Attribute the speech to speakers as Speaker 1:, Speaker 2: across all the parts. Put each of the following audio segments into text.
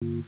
Speaker 1: Hello.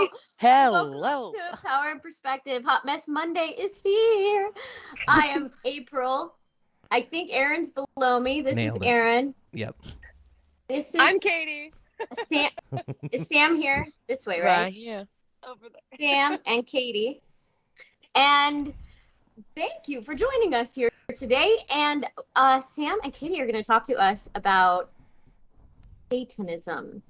Speaker 1: Welcome
Speaker 2: Hello.
Speaker 1: to Power and Perspective. Hot Mess Monday is here. I am April. I think Aaron's below me. This
Speaker 3: Nailed
Speaker 1: is
Speaker 3: it.
Speaker 1: Aaron.
Speaker 3: Yep.
Speaker 1: This is
Speaker 4: I'm Katie.
Speaker 1: Sam. Is Sam here? This way,
Speaker 2: Right
Speaker 1: right?
Speaker 2: here.
Speaker 4: Over there.
Speaker 1: Sam and Katie. And thank you for joining us here today. And Sam and Katie are going to talk to us about Satanism.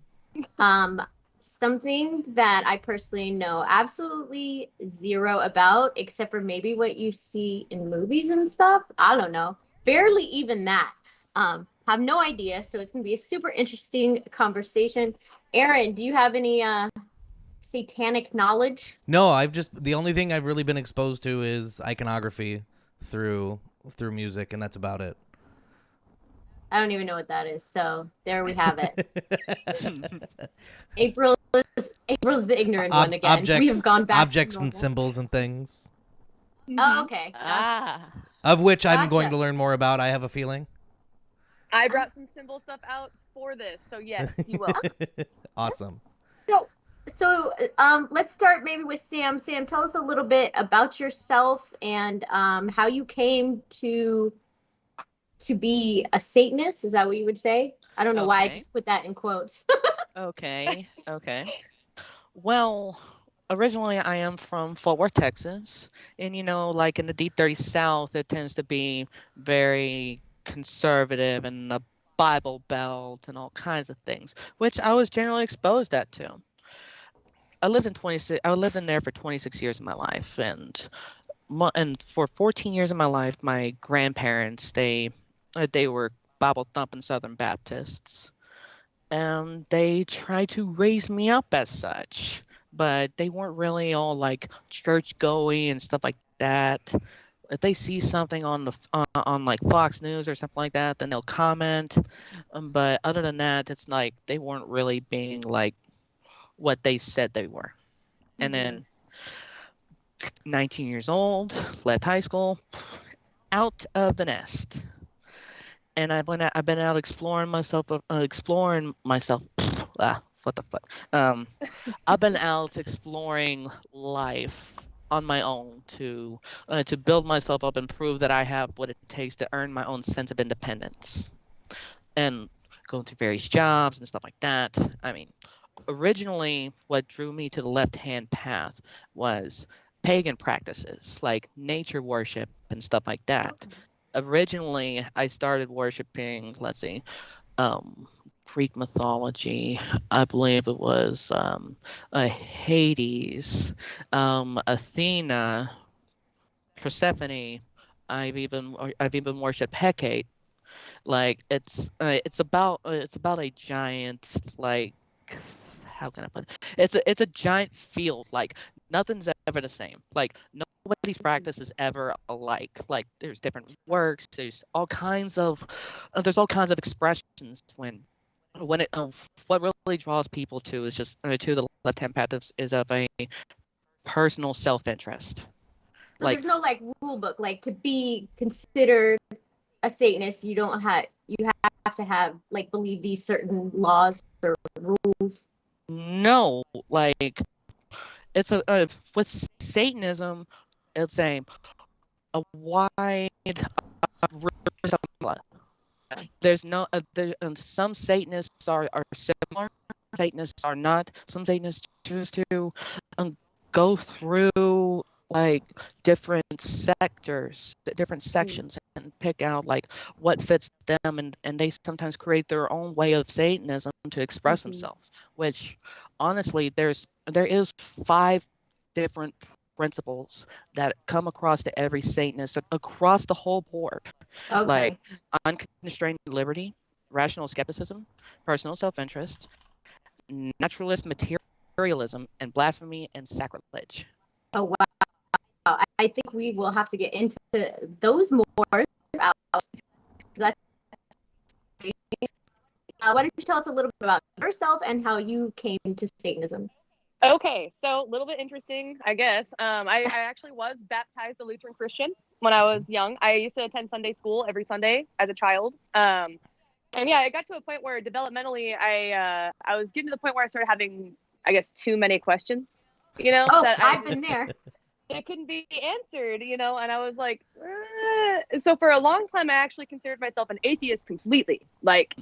Speaker 1: Something that I personally know absolutely zero about, except for maybe what you see in movies and stuff. I don't know. Barely even that. Have no idea. So it's going to be a super interesting conversation. Aaron, do you have any satanic knowledge?
Speaker 3: No, the only thing I've really been exposed to is iconography through music, and that's about it.
Speaker 1: I don't even know what that is. So there we have it. April's the ignorant one again. We have gone back
Speaker 3: objects
Speaker 1: to
Speaker 3: and
Speaker 1: normal.
Speaker 3: symbols and things,
Speaker 1: Oh, okay.
Speaker 3: of which I'm
Speaker 1: Gotcha.
Speaker 3: going to learn more about. I have a feeling.
Speaker 4: I brought some symbol stuff out for this, so yes, you will.
Speaker 3: Awesome.
Speaker 1: So let's start maybe with Sam. Sam, tell us a little bit about yourself and how you came to be a Satanist. Is that what you would say? I don't know why I
Speaker 2: Okay.
Speaker 1: just put that in quotes.
Speaker 2: Okay. Well, originally I am from Fort Worth, Texas. And like in the deep dirty South, it tends to be very conservative and a Bible Belt and all kinds of things, which I was generally exposed to. I lived in there for 26 years of my life, and for 14 years of my life, my grandparents they were Bible thumping Southern Baptists, and they tried to raise me up as such, but they weren't really all like church going and stuff like that. If they see something on like Fox News or something like that, then they'll comment. But other than that, it's like they weren't really being like what they said they were. And then 19 years old, left high school, out of the nest. And I've been out exploring myself. What the fuck? I've been out exploring life on my own to build myself up and prove that I have what it takes to earn my own sense of independence. And going through various jobs and stuff like that. I mean, originally, what drew me to the left-hand path was pagan practices like nature worship and stuff like that. Originally, I started worshiping, let's see, um, Greek mythology. I believe it was Hades, Athena, Persephone. I've even worshipped Hecate. Like it's about a giant, like, how can I put it? It's a giant field. Like nothing's ever the same. Like nobody's practice is ever alike. Like there's different works. There's all kinds of expressions when it what really draws people to is just to the left hand path is of a personal self interest.
Speaker 1: So
Speaker 2: Like
Speaker 1: there's no like rule book. Like to be considered a Satanist, you have to have like believe these certain laws or rules.
Speaker 2: no, like it's with Satanism, it's a wide umbrella. There's no some Satanists are similar. Satanists are not. Some Satanists choose to go through like different sectors, different sections, and pick out like what fits them, and they sometimes create their own way of Satanism to express themselves. Which, honestly, there is 5 different principles that come across to every Satanist across the whole board, like
Speaker 1: Okay.
Speaker 2: unconstrained liberty, rational skepticism, personal self-interest, naturalist materialism, and blasphemy and sacrilege.
Speaker 1: Oh wow. I think we will have to get into those more. That's, why don't you tell us a little bit about yourself and how you came to Satanism?
Speaker 4: Okay, so a little bit interesting, I guess. I actually was baptized a Lutheran Christian when I was young. I used to attend Sunday school every Sunday as a child. And yeah, it got to a point where developmentally, I was getting to the point where I started having, I guess, too many questions.
Speaker 1: Oh,
Speaker 4: that
Speaker 1: I've been there.
Speaker 4: it couldn't be answered. And I was like, so for a long time, I actually considered myself an atheist completely. Like,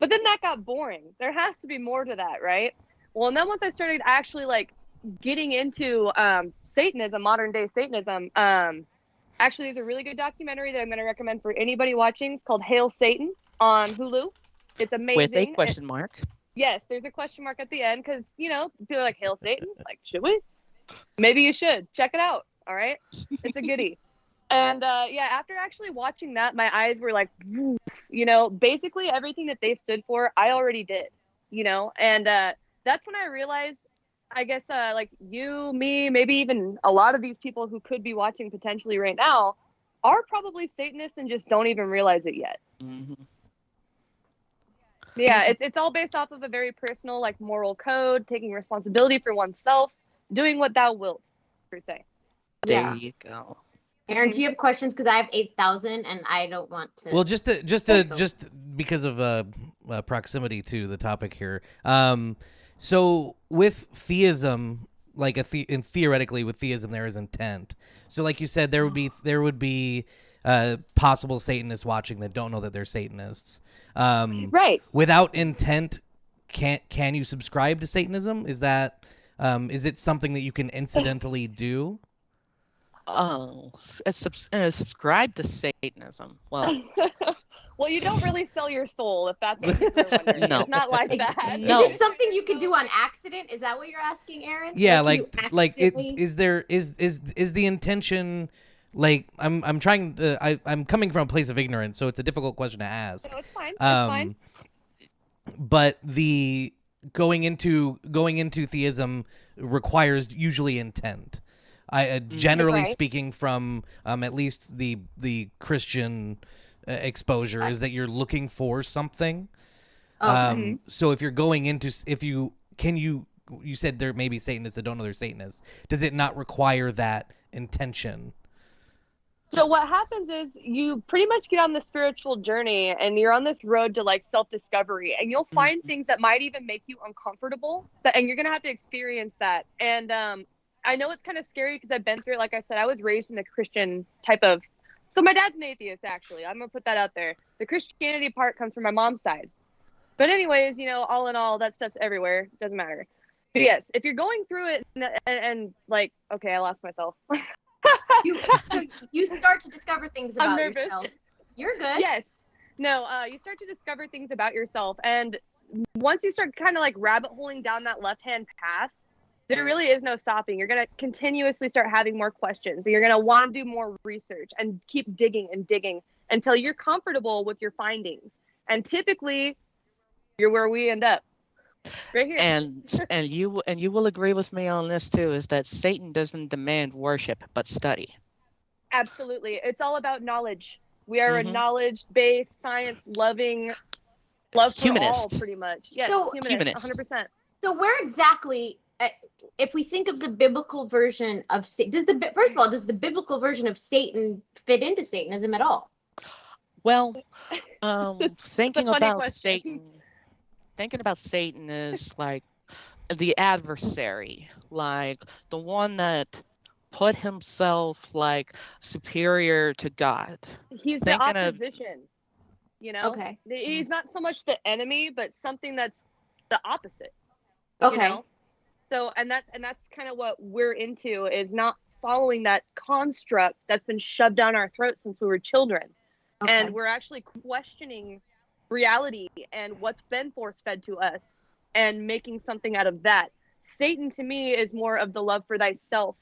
Speaker 4: but then that got boring. There has to be more to that, right? Well, and then once I started actually like getting into Satanism, modern day Satanism, actually there's a really good documentary that I'm going to recommend for anybody watching. It's called Hail Satan on Hulu. It's
Speaker 2: With a
Speaker 4: amazing.
Speaker 2: question mark.
Speaker 4: Yes, there's a question mark at the end because, people are like, Hail Satan? Like, should we? Maybe you should. Check it out. All right? It's a goodie. And yeah, after actually watching that, my eyes were like, woof, basically everything that they stood for, I already did, and that's when I realized, I guess, like you, me, maybe even a lot of these people who could be watching potentially right now are probably Satanists and just don't even realize it yet.
Speaker 2: Mm-hmm.
Speaker 4: Yeah, it's all based off of a very personal, like, moral code, taking responsibility for oneself, doing what thou wilt, per se.
Speaker 2: There
Speaker 1: Yeah.
Speaker 2: you go.
Speaker 1: Aaron, do you have questions? Because I have 8,000 and I don't want to.
Speaker 3: Well, just because of proximity to the topic here. So with theism, like and theoretically with theism, there is intent. So like you said, there would be possible Satanists watching that don't know that they're Satanists.
Speaker 4: Right.
Speaker 3: Without intent, can you subscribe to Satanism? Is it something that you can incidentally do?
Speaker 2: Oh, subscribe to Satanism. Well,
Speaker 4: well, you don't really sell your soul, if that's what people are wondering.
Speaker 2: No.
Speaker 4: It's not like that.
Speaker 2: No.
Speaker 1: Is it something you can do on accident? Is that what you're asking, Aaron?
Speaker 3: Yeah,
Speaker 1: you
Speaker 3: is the intention, like, I'm trying to I'm coming from a place of ignorance, so it's a difficult question to ask.
Speaker 4: No, it's fine. It's fine.
Speaker 3: But the going into theism requires usually intent. Generally
Speaker 4: Right.
Speaker 3: speaking, from at least the Christian exposure, is that you're looking for something. So if you're going into, you said there may be Satanists that don't know they're Satanists. Does it not require that intention?
Speaker 4: So what happens is you pretty much get on the spiritual journey and you're on this road to like self-discovery, and you'll find things that might even make you uncomfortable, and you're going to have to experience that. And I know it's kind of scary because I've been through it. Like I said, I was raised in the Christian type of, so my dad's an atheist, actually. I'm going to put that out there. The Christianity part comes from my mom's side. But anyways, all in all, that stuff's everywhere. Doesn't matter. But yes, if you're going through it and like, okay, I lost myself.
Speaker 1: So you start to discover things
Speaker 4: I'm
Speaker 1: about
Speaker 4: nervous.
Speaker 1: yourself. You're good.
Speaker 4: Yes. No, you start to discover things about yourself. And once you start kind of like rabbit holing down that left-hand path, there really is no stopping. You're going to continuously start having more questions. You're going to want to do more research and keep digging and digging until you're comfortable with your findings. And typically, you're where we end up. Right here.
Speaker 2: And you will agree with me on this too, is that Satan doesn't demand worship but study.
Speaker 4: Absolutely. It's all about knowledge. We are a
Speaker 2: Mhm.
Speaker 4: knowledge-based, science-loving, love for all,
Speaker 2: Humanist.
Speaker 4: pretty much. Yes,
Speaker 1: So-
Speaker 4: humanist,
Speaker 2: Humanist.
Speaker 4: 100%.
Speaker 1: So where exactly, if we think of the biblical version of Satan, first of all, does the biblical version of Satan fit into Satanism at all?
Speaker 2: Well,
Speaker 4: It's a funny question.
Speaker 2: Thinking about Satan is like the adversary, like the one that put himself like superior to God.
Speaker 4: He's the
Speaker 2: Thinking of
Speaker 4: opposition, you know?
Speaker 1: Okay.
Speaker 4: He's not so much the enemy, but something that's the opposite.
Speaker 1: Okay.
Speaker 4: You know? So, and that's kind of what we're into, is not following that construct that's been shoved down our throats since we were children.
Speaker 1: Okay.
Speaker 4: And we're actually questioning reality and what's been force fed to us and making something out of that. Satan to me is more of the love for thyself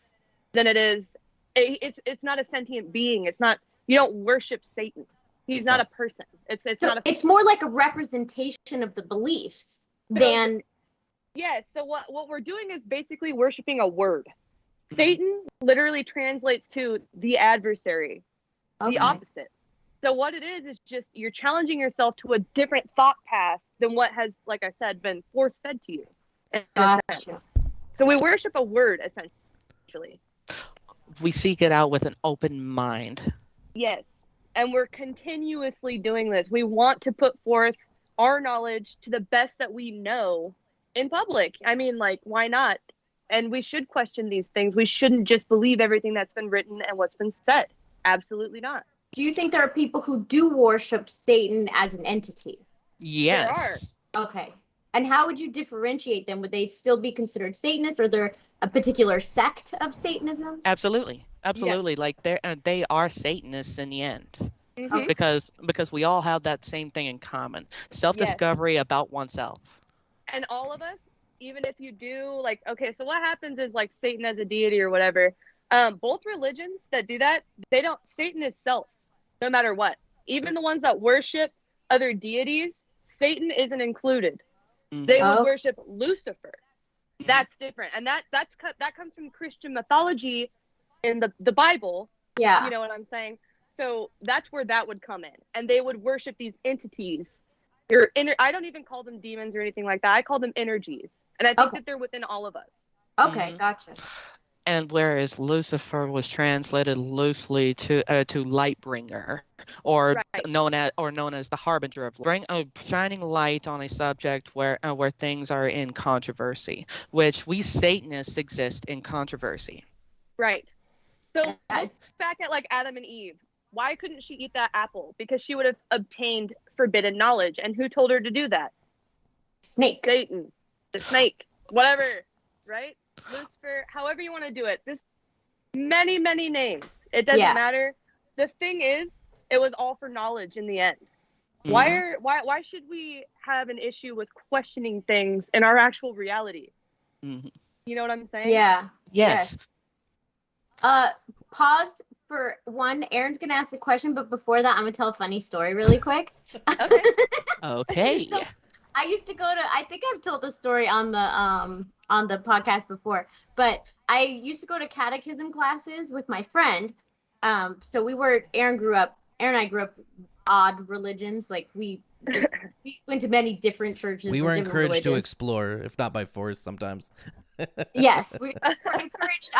Speaker 4: than it is. It's not a sentient being. It's not. You don't worship Satan. He's not a person. It's
Speaker 1: So
Speaker 4: not a.
Speaker 1: it's more like a representation of the beliefs than.
Speaker 4: Yes. So what we're doing is basically worshiping a word. Satan literally translates to the adversary, the
Speaker 1: Okay.
Speaker 4: opposite. So what it is just you're challenging yourself to a different thought path than what has, like I said, been force fed to you. In a
Speaker 1: Gotcha.
Speaker 4: sense. So we worship a word essentially.
Speaker 2: we seek it out with an open mind.
Speaker 4: Yes. And we're continuously doing this. We want to put forth our knowledge to the best that we know in public. I mean, like, why not? And we should question these things. We shouldn't just believe everything that's been written and what's been said. Absolutely not.
Speaker 1: Do you think there are people who do worship Satan as an entity?
Speaker 2: Yes.
Speaker 1: Okay. And how would you differentiate them? Would they still be considered Satanists, or they're a particular sect of Satanism?
Speaker 2: Absolutely. Like they are Satanists in the end.
Speaker 4: Mhm.
Speaker 2: Because we all have that same thing in common. Self-discovery about oneself.
Speaker 4: And all of us, even if you do, like, okay, so what happens is, like, Satan as a deity or whatever, both religions that do that, Satan is self, no matter what. Even the ones that worship other deities, Satan isn't included. They would worship Lucifer. That's different. And that comes from Christian mythology in the Bible.
Speaker 1: Yeah.
Speaker 4: You know what I'm saying? So that's where that would come in. And they would worship these entities. I don't even call them demons or anything like that. I call them energies. And I think that they're within all of us.
Speaker 1: Okay, gotcha.
Speaker 2: And whereas Lucifer was translated loosely to light bringer, or known as the harbinger of shining light on a subject where things are in controversy, which we Satanists exist in controversy.
Speaker 4: Right. So look back at, like, Adam and Eve. Why couldn't she eat that apple? Because she would have obtained forbidden knowledge. And who told her to do that?
Speaker 1: Snake.
Speaker 4: Satan. The snake. Whatever. Right? Lucifer. However you want to do it. This many, many names. It doesn't matter. The thing is, it was all for knowledge in the end.
Speaker 2: Mm-hmm.
Speaker 4: Why should we have an issue with questioning things in our actual reality?
Speaker 2: Mm-hmm.
Speaker 4: You know what I'm saying?
Speaker 1: Yeah.
Speaker 2: Yes.
Speaker 1: Pause for one. Aaron's gonna ask a question, but before that, I'm gonna tell a funny story really quick.
Speaker 4: Okay.
Speaker 2: Okay.
Speaker 1: So, I used to go to. I think I've told the story on the podcast before, but I used to go to catechism classes with my friend. So Aaron and I grew up odd religions. Like we went to many different churches.
Speaker 3: We were
Speaker 1: and different
Speaker 3: encouraged to
Speaker 1: religions.
Speaker 3: explore, if not by force, sometimes.
Speaker 1: Yes, we were encouraged.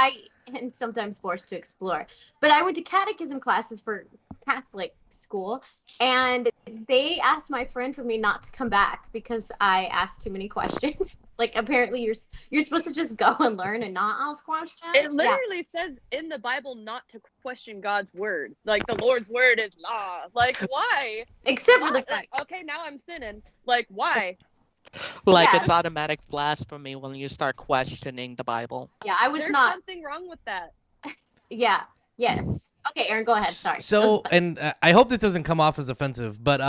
Speaker 1: And sometimes forced to explore. But I went to catechism classes for Catholic school, and they asked my friend for me not to come back because I asked too many questions. Like, apparently you're supposed to just go and learn and not ask questions.
Speaker 4: It literally says in the Bible not to question God's word. Like, the Lord's word is law. Like, why?
Speaker 1: Except for the fact.
Speaker 4: Okay, now I'm sinning. Like, why?
Speaker 2: Like
Speaker 1: Yeah,
Speaker 2: it's automatic blasphemy when you start questioning the Bible.
Speaker 1: yeah, I was
Speaker 4: There's
Speaker 1: not.
Speaker 4: something wrong with that.
Speaker 1: Yeah, yes. Okay, Aaron, go ahead. Sorry.
Speaker 3: So, and I hope this doesn't come off as offensive, but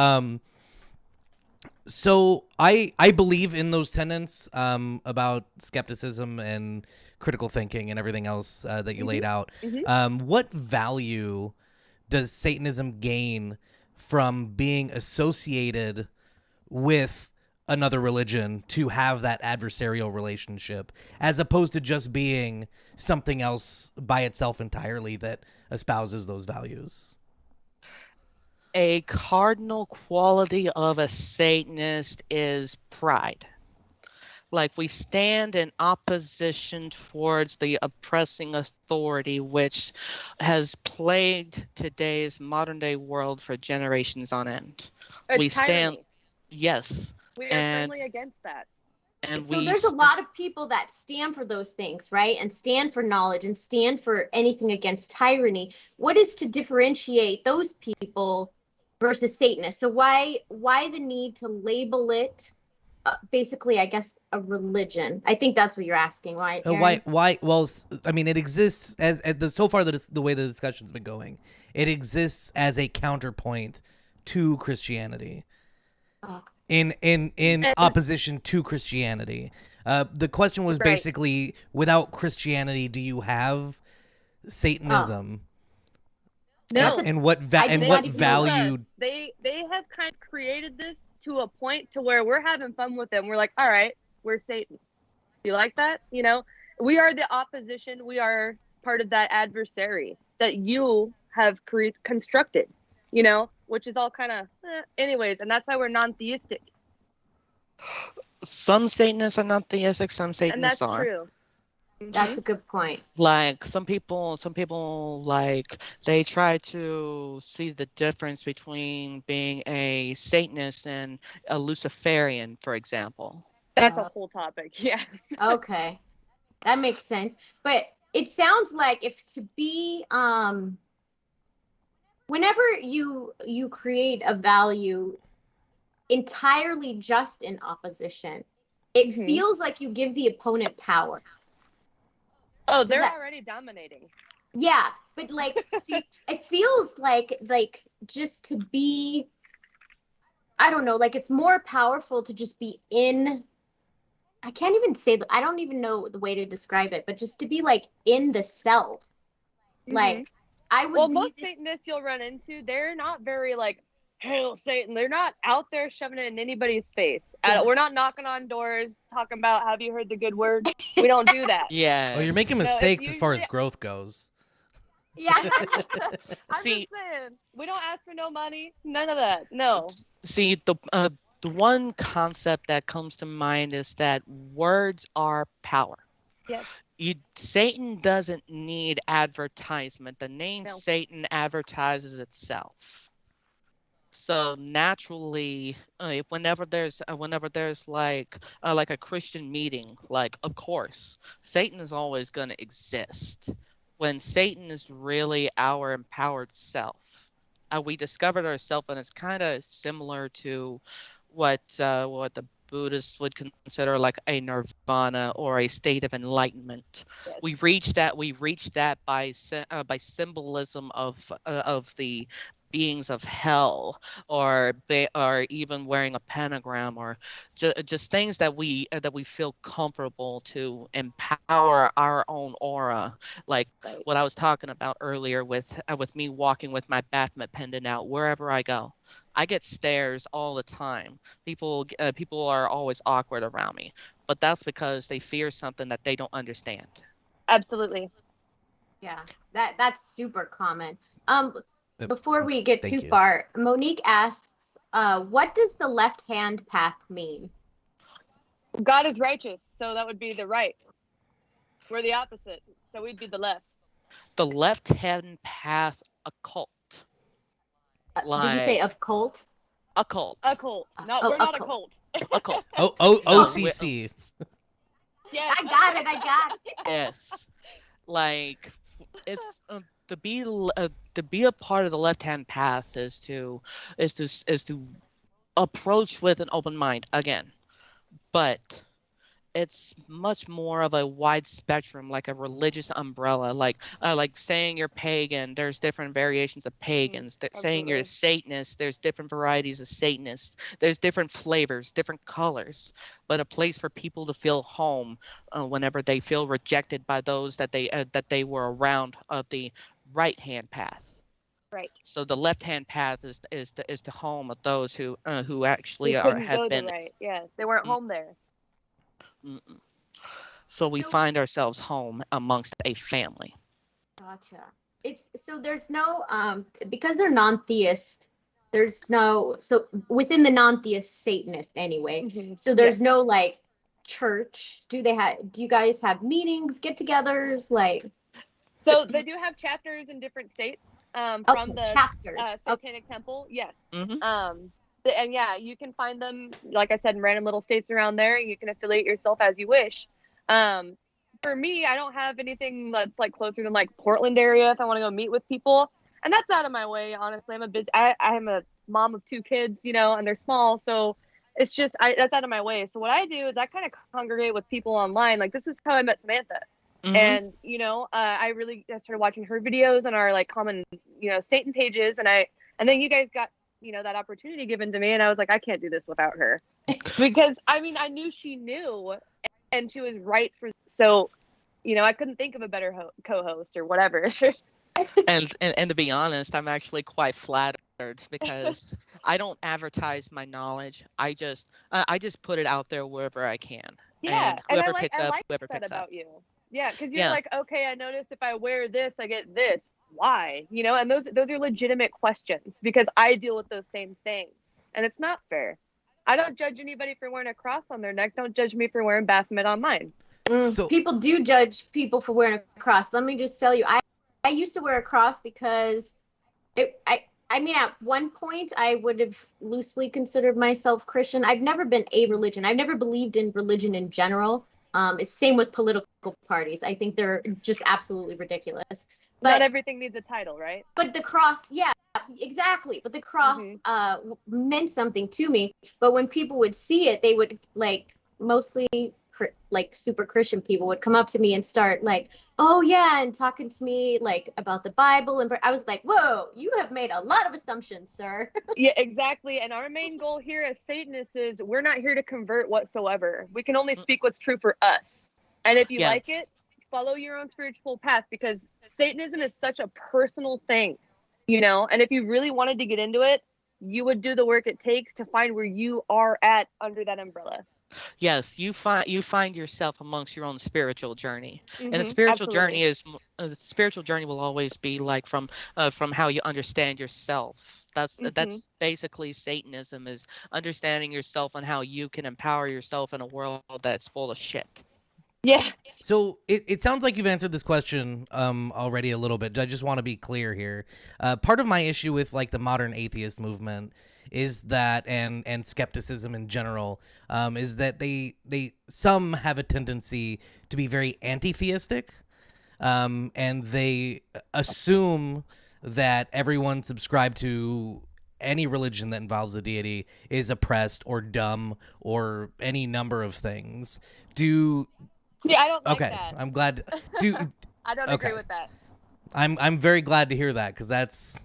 Speaker 3: so I believe in those tenets about skepticism and critical thinking and everything else that you laid out. What value does Satanism gain from being associated with another religion to have that adversarial relationship, as opposed to just being something else by itself entirely that espouses those values?
Speaker 2: A cardinal quality of a Satanist is pride. Like we stand in opposition towards the oppressing authority which has plagued today's modern day world for generations on end.
Speaker 4: A
Speaker 2: We stand,
Speaker 4: tyranny.
Speaker 2: yes,
Speaker 4: We are
Speaker 2: and
Speaker 4: firmly against that.
Speaker 2: and
Speaker 1: So
Speaker 2: we
Speaker 1: there's a lot of people that stand for those things, right? And stand for knowledge and stand for anything against tyranny. What is to differentiate those people versus Satanists? So why the need to label it basically, I guess, a religion? I think that's what you're asking, right, Aaron?
Speaker 3: Why? Well, I mean, it exists so far that the way the discussion's been going. It exists as a counterpoint to Christianity,
Speaker 1: Oh,
Speaker 3: in
Speaker 4: And,
Speaker 3: opposition to Christianity. The question was
Speaker 4: right.
Speaker 3: basically, without Christianity, do you have Satanism?
Speaker 1: that's
Speaker 4: No.
Speaker 1: a
Speaker 3: And what
Speaker 1: I did
Speaker 4: They
Speaker 1: not
Speaker 3: what
Speaker 1: even know that.
Speaker 3: value?
Speaker 4: they have kind of created this to a point to where we're having fun with them. We're like, all right, we're Satan. You like that? You know, we are the opposition. We are part of that adversary that you have constructed. You know, which is all kind of, anyways, and that's why we're non-theistic,
Speaker 2: some Satanists are not theistic, some
Speaker 4: and
Speaker 2: Satanists
Speaker 4: that's
Speaker 2: are.
Speaker 4: true.
Speaker 1: That's a good point.
Speaker 2: Like some people like they try to see the difference between being a Satanist and a Luciferian, for example.
Speaker 4: That's a whole topic. Yes.
Speaker 1: Okay, that makes sense. But it sounds like if to be whenever you create a value entirely just in opposition, it
Speaker 4: Mhm.
Speaker 1: feels like you give the opponent power.
Speaker 4: Oh,
Speaker 1: Does
Speaker 4: they're
Speaker 1: that
Speaker 4: already dominating.
Speaker 1: Yeah, but like it feels like just to be, I don't know, like it's more powerful to just be in, I can't even say I don't even know the way to describe it, but just to be like in the self.
Speaker 4: Mhm.
Speaker 1: Like I
Speaker 4: Well,
Speaker 1: would be
Speaker 4: most
Speaker 1: this.
Speaker 4: Satanists you'll run into, they're not very like, hail Satan. They're not out there shoving it in anybody's face.
Speaker 1: Yeah.
Speaker 4: We're not knocking on doors talking about, have you heard the good word? We don't do that.
Speaker 3: Oh, you're making
Speaker 4: No, it's
Speaker 3: mistakes as far
Speaker 4: usually,
Speaker 3: as growth goes.
Speaker 1: Yeah.
Speaker 4: I'm
Speaker 2: See,
Speaker 4: just saying, we don't ask for no money, none of that. No.
Speaker 2: see the one concept that comes to mind is that words are power.
Speaker 4: Yes.
Speaker 2: Satan doesn't need advertisement. The name
Speaker 4: No.
Speaker 2: Satan advertises itself. So naturally, whenever there's like a Christian meeting, like of course Satan is always going to exist. When Satan is really our empowered self, we discovered ourselves, and it's kind of similar to what the Buddhists would consider like a nirvana or a state of enlightenment. We
Speaker 4: Yes.
Speaker 2: reach that. We reach that by symbolism of the beings of hell, or even wearing a pentagram, or just things that we feel comfortable to empower our own aura, like
Speaker 4: Right.
Speaker 2: what I was talking about earlier with me walking with my Baphomet pendant out wherever I go. I get stares all the time. People are always awkward around me, but that's because they fear something that they don't understand.
Speaker 4: Absolutely.
Speaker 1: Yeah, that's super common.
Speaker 3: Uh,
Speaker 1: Before we get too
Speaker 3: Thank you.
Speaker 1: far, Monique asks, what does the left hand path mean?
Speaker 4: God is righteous, so that would be the right. We're the opposite, so we'd be the left.
Speaker 2: The left-hand path occult,
Speaker 1: Did you say
Speaker 2: like
Speaker 1: of cult?
Speaker 2: occult,
Speaker 4: A cult. No,
Speaker 1: Oh,
Speaker 4: we're not a
Speaker 1: occult.
Speaker 4: cult.
Speaker 2: occult. So
Speaker 3: OCC.
Speaker 4: Yes.
Speaker 1: I got it. I got it.
Speaker 2: yes, like it's to be a part of the left-hand path is to approach with an open mind again. but it's much more of a wide spectrum, like a religious umbrella. Like saying you're pagan, there's different variations of pagans. Saying you're a
Speaker 4: Absolutely.
Speaker 2: Satanist, there's different varieties of Satanists. There's different flavors, different colors, but a place for people to feel home whenever they feel rejected by those that they were around of the right hand path.
Speaker 4: Right.
Speaker 2: So the left hand path is the home of those who actually
Speaker 4: Who couldn't
Speaker 2: have
Speaker 4: go the
Speaker 2: been.
Speaker 4: right? Yeah, they weren't home there.
Speaker 2: Mm-mm. So we
Speaker 1: So
Speaker 2: find ourselves home amongst a family.
Speaker 1: gotcha. It's so there's no because they're non-theist, there's no so within the non-theist Satanist anyway.
Speaker 4: Mhm.
Speaker 1: So there's
Speaker 4: Yes.
Speaker 1: no like church. Do you guys have meetings, get-togethers, like
Speaker 4: So they do have chapters in different states from
Speaker 1: okay,
Speaker 4: the
Speaker 1: chapters. Okay.
Speaker 4: Satanic Temple. Yes.
Speaker 2: Hmm.
Speaker 4: And yeah, you can find them, like I said, in random little states around there. You can affiliate yourself as you wish. Um, for me, I don't have anything that's like closer than like Portland area if I want to go meet with people, and that's out of my way. Honestly, I'm a mom of 2 kids, and they're small, so it's just that's out of my way. So what I do is I kind of congregate with people online. Like this is how I met Samantha.
Speaker 2: Hmm.
Speaker 4: And I started watching her videos on our like common Satan pages, and then you guys got that opportunity given to me, and I was like, I can't do this without her, because I mean I knew she knew, and she was right for so I couldn't think of a better co-host or whatever.
Speaker 2: And to be honest, I'm actually quite flattered because I don't advertise my knowledge. I just put it out there wherever I can,
Speaker 4: Yeah,
Speaker 2: and
Speaker 4: and
Speaker 2: whoever picks
Speaker 4: I
Speaker 2: up,
Speaker 4: like
Speaker 2: whoever
Speaker 4: that
Speaker 2: picks up.
Speaker 4: about you. Yeah, because you're
Speaker 2: Yeah.
Speaker 4: like, okay, I noticed if I wear this, I get this. Why? And those are legitimate questions because I deal with those same things, and it's not fair. I don't judge anybody for wearing a cross on their neck. Don't judge me for wearing Baphomet on mine.
Speaker 3: So
Speaker 1: People do judge people for wearing a cross. Let me just tell you, I used to wear a cross because I mean at one point I would have loosely considered myself Christian. I've never been a religion. I've never believed in religion in general. It's same with political parties. I think they're just absolutely ridiculous.
Speaker 4: Not
Speaker 1: But
Speaker 4: everything needs a title, right?
Speaker 1: the cross, yeah, exactly. But the cross
Speaker 4: Mm-hmm.
Speaker 1: meant something to me. But when people would see it, they would like mostly like super Christian people would come up to me and start like, oh yeah, and talking to me like about the Bible. And I was like, whoa, you have made a lot of assumptions, sir.
Speaker 4: Yeah, exactly. And our main goal here as Satanists is we're not here to convert whatsoever. We can only speak what's true for us. And if you like it,
Speaker 2: Yes.
Speaker 4: follow your own spiritual path because Satanism is such a personal thing, And if you really wanted to get into it, you would do the work it takes to find where you are at under that umbrella.
Speaker 2: Yes, you find yourself amongst your own spiritual journey, and
Speaker 4: Absolutely.
Speaker 2: the spiritual journey will always be like from how you understand yourself.
Speaker 4: Hmm.
Speaker 2: That's basically Satanism is understanding yourself and how you can empower yourself in a world that's full of shit.
Speaker 4: Yeah.
Speaker 3: So it sounds like you've answered this question already a little bit. I just want to be clear here. Part of my issue with like the modern atheist movement is that and skepticism in general is that some have a tendency to be very anti-theistic, and they assume that everyone subscribed to any religion that involves a deity is oppressed or dumb or any number of things. Do
Speaker 4: See, I don't like
Speaker 3: Okay,
Speaker 4: that.
Speaker 3: I'm glad. Do
Speaker 4: I don't
Speaker 3: okay.
Speaker 4: agree with that.
Speaker 3: I'm very glad to hear that because that's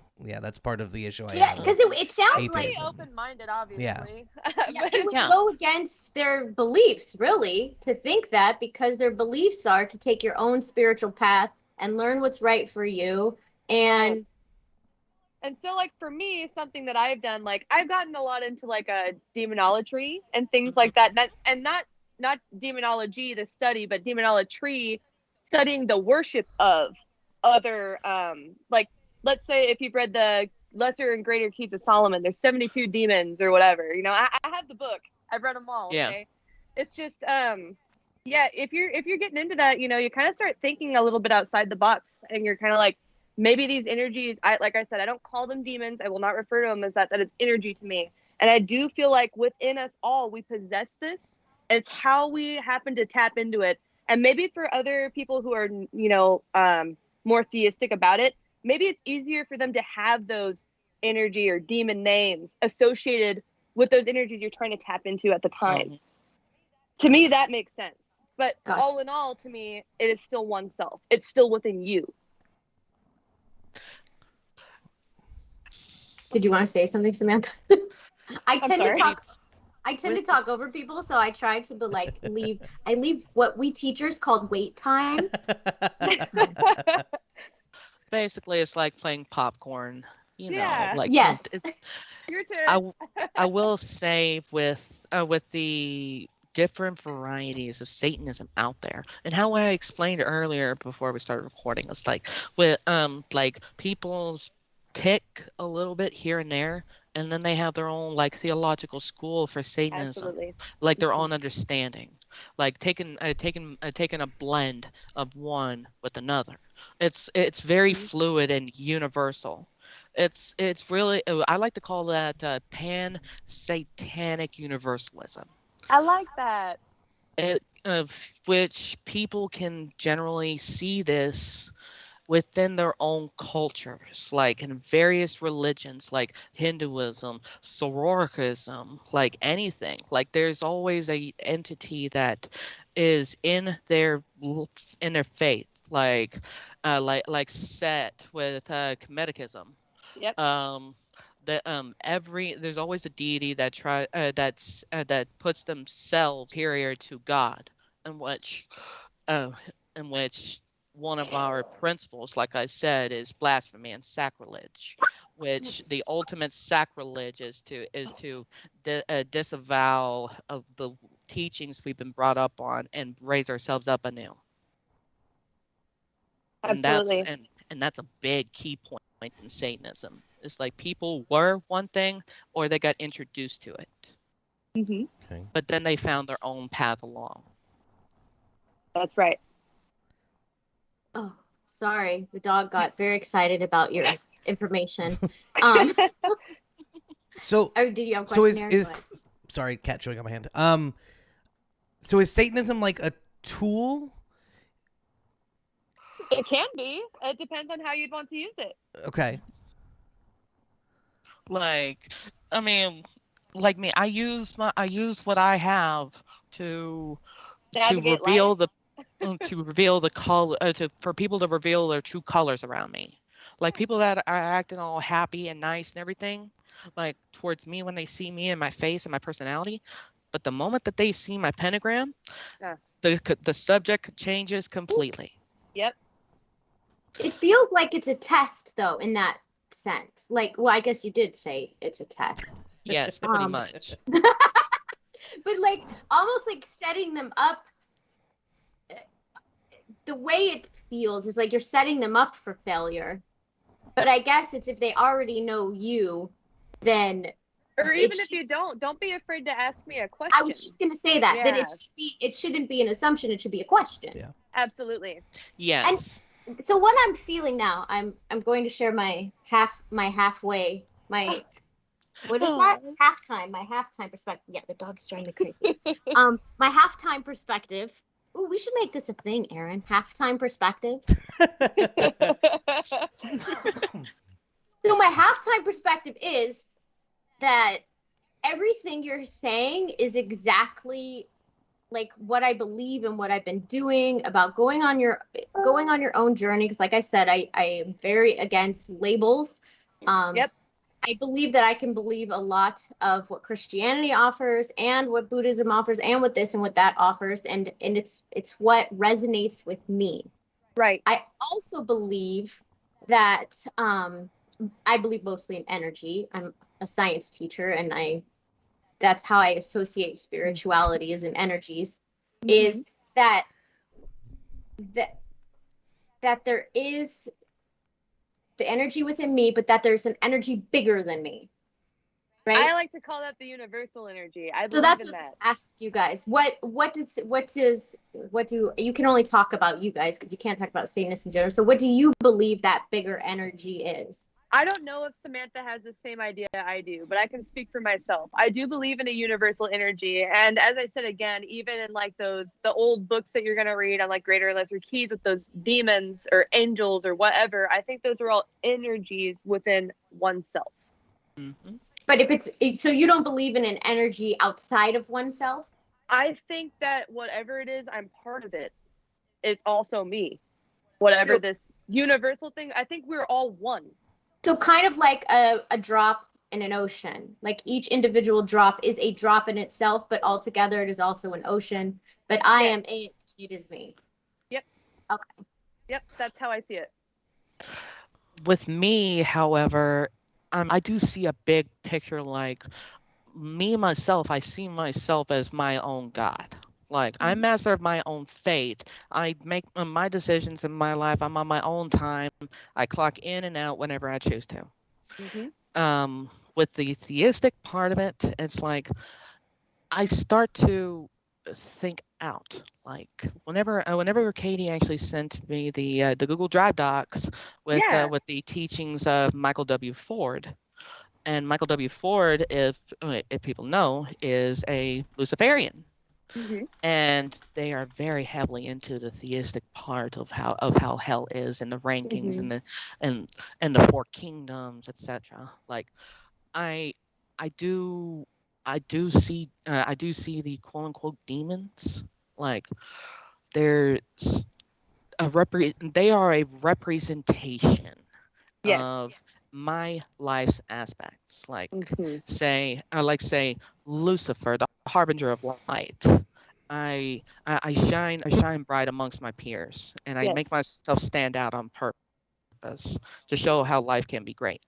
Speaker 3: part of the issue I
Speaker 1: Yeah,
Speaker 3: have
Speaker 1: because
Speaker 3: with
Speaker 1: it sounds
Speaker 4: I'm pretty
Speaker 1: like
Speaker 3: atheism.
Speaker 4: open-minded,
Speaker 3: Yeah.
Speaker 4: obviously.
Speaker 1: yeah,
Speaker 4: But
Speaker 1: it would
Speaker 2: Yeah.
Speaker 1: go against their beliefs, really, to think that because their beliefs are to take your own spiritual path and learn what's right for you.
Speaker 4: right.
Speaker 1: And
Speaker 4: And so, like, for me, something that I've done, like, I've gotten a lot into like a demonology and things
Speaker 2: Mhm.
Speaker 4: like that. And not demonology, the study, but demonolatry, studying the worship of other, like, let's say if you've read the Lesser and Greater Keys of Solomon, there's 72 demons or whatever. I have the book. I've read them all.
Speaker 2: Yeah.
Speaker 4: Okay, it's just, yeah. If you're getting into that, you kind of start thinking a little bit outside the box, and you're kind of like, maybe these energies, like I said, I don't call them demons. I will not refer to them as that. That is energy to me. And I do feel like within us all, we possess this. And it's how we happen to tap into it. And maybe for other people who are, more theistic about it, maybe it's easier for them to have those energy or demon names associated with those energies you're trying to tap into at the time.
Speaker 2: Mhm.
Speaker 4: To me, that makes sense. But
Speaker 1: Gotcha.
Speaker 4: all in all, to me, it is still oneself. It's still within you.
Speaker 1: Did you want to say something, Samantha? I
Speaker 4: I'm
Speaker 1: tend to
Speaker 4: sorry.
Speaker 1: talk. I tend to talk over people, so I try to like leave. I leave what we teachers called wait time.
Speaker 2: Basically, it's like playing popcorn.
Speaker 4: Yeah.
Speaker 2: Like
Speaker 1: Yes.
Speaker 4: Your
Speaker 2: I,
Speaker 4: turn.
Speaker 2: I will say with the different varieties of Satanism out there, and how I explained earlier before we started recording, it's like people pick a little bit here and there, and then they have their own like theological school for Satanism,
Speaker 4: Absolutely.
Speaker 2: like their own understanding, like taking a blend of one with another. It's very fluid and universal. It's really, I like to call that pan satanic universalism.
Speaker 4: I like that.
Speaker 2: Of which people can generally see this within their own cultures, like in various religions, like Hinduism, Sororicism, like anything. Like there's always a entity that is in their faith, like Set with Kemetichism.
Speaker 4: Yep.
Speaker 2: There's always a deity that puts themselves superior to God, in which uh, in which one of our principles, like I said, is blasphemy and sacrilege, which the ultimate sacrilege is to disavow of the teachings we've been brought up on and raise ourselves up anew. And that's
Speaker 4: Absolutely.
Speaker 2: and that's a big key point in Satanism. It's like people were one thing or they got introduced to it,
Speaker 4: Hmm.
Speaker 3: Okay.
Speaker 2: but then they found their own path along.
Speaker 4: That's right.
Speaker 1: Oh, sorry. The dog got very excited about your information. Um,
Speaker 3: So
Speaker 1: oh, did you have a
Speaker 3: so
Speaker 1: question, Aaron? Go
Speaker 3: is
Speaker 1: ahead.
Speaker 3: sorry, cat chewing on my hand. So is Satanism like a tool?
Speaker 4: It can be. It depends on how you'd want to use it.
Speaker 3: Okay.
Speaker 2: Like, I mean, like me, I use what I have to to
Speaker 4: Navigate life.
Speaker 2: reveal the to reveal the color for people to reveal their true colors around me. Like people that are acting all happy and nice and everything, like towards me when they see me and my face and my personality, but the moment that they see my pentagram,
Speaker 4: Yeah.
Speaker 2: the subject changes completely.
Speaker 4: Yep.
Speaker 1: It feels like it's a test, though, in that sense. Like, well, I guess you did say it's a test.
Speaker 2: Yes, pretty
Speaker 1: Um,
Speaker 2: much.
Speaker 1: but like almost like setting them up. The way it feels is like you're setting them up for failure. But I guess it's if they already know you, then
Speaker 4: Or
Speaker 1: it
Speaker 4: even if
Speaker 1: should,
Speaker 4: you don't be afraid to ask me a question.
Speaker 1: I was just gonna say that
Speaker 4: Yeah.
Speaker 1: it shouldn't be an assumption, it should be a question.
Speaker 3: Yeah.
Speaker 4: Absolutely.
Speaker 2: Yes.
Speaker 1: So what I'm feeling now, I'm going to share my halfway my what is that? My halftime perspective. Yeah, the dog's driving me crazy. My halftime perspective. Ooh, we should make this a thing, Aaron. Halftime perspectives. So my halftime perspective is that everything you're saying is exactly like what I believe and what I've been doing about going on your own journey. Because like I said, I am very against labels.
Speaker 4: Yep.
Speaker 1: I believe that I can believe a lot of what Christianity offers and what Buddhism offers and what this and what that offers, and it's what resonates with me.
Speaker 4: Right.
Speaker 1: I also believe that I believe mostly in energy. I'm a science teacher, and that's how I associate spirituality is in energies. Is
Speaker 4: Mhm.
Speaker 1: that that there is the energy within me, but that there's an energy bigger than me. Right?
Speaker 4: I like to call that the universal energy. I
Speaker 1: So
Speaker 4: believe
Speaker 1: that's
Speaker 4: in
Speaker 1: what
Speaker 4: that.
Speaker 1: I ask you guys. What do you can only talk about you guys because you can't talk about Satanists in general. So what do you believe that bigger energy is?
Speaker 4: I don't know if Samantha has the same idea I do, but I can speak for myself. I do believe in a universal energy. And as I said again, even in like the old books that you're going to read on like greater and lesser keys with those demons or angels or whatever, I think those are all energies within oneself.
Speaker 2: Mm-hmm.
Speaker 1: But if so you don't believe in an energy outside of oneself?
Speaker 4: I think that whatever it is, I'm part of it. It's also me. Whatever
Speaker 1: So,
Speaker 4: this universal thing, I think we're all one.
Speaker 1: so kind of like a drop in an ocean. Like each individual drop is a drop in itself, but altogether it is also an ocean. But I am
Speaker 4: Yes.
Speaker 1: it, it is me.
Speaker 4: Yep.
Speaker 1: Okay.
Speaker 4: Yep. That's how I see it.
Speaker 2: With me, however, I do see a big picture. Like me myself, I see myself as my own God. Like I'm
Speaker 1: Mhm.
Speaker 2: master of my own fate. I make my decisions in my life. I'm on my own time. I clock in and out whenever I choose to.
Speaker 4: Mm-hmm.
Speaker 2: With the theistic part of it, it's like I start to think out. Like whenever Katie actually sent me the Google Drive docs
Speaker 4: Yeah.
Speaker 2: with the teachings of Michael W. Ford, and Michael W. Ford, if people know, is a Luciferian,
Speaker 4: Mm-hmm.
Speaker 2: and they are very heavily into the theistic part of how hell is, and the rankings,
Speaker 4: Mm-hmm.
Speaker 2: and and the four kingdoms, etc. Like I I do I do see the quote unquote demons. Like they're they are a representation
Speaker 4: Yes.
Speaker 2: of my life's aspects.
Speaker 4: Mm-hmm.
Speaker 2: Say Lucifer, the harbinger of light. I shine bright amongst my peers, and I
Speaker 4: Yes.
Speaker 2: make myself stand out on purpose to show how life can be great.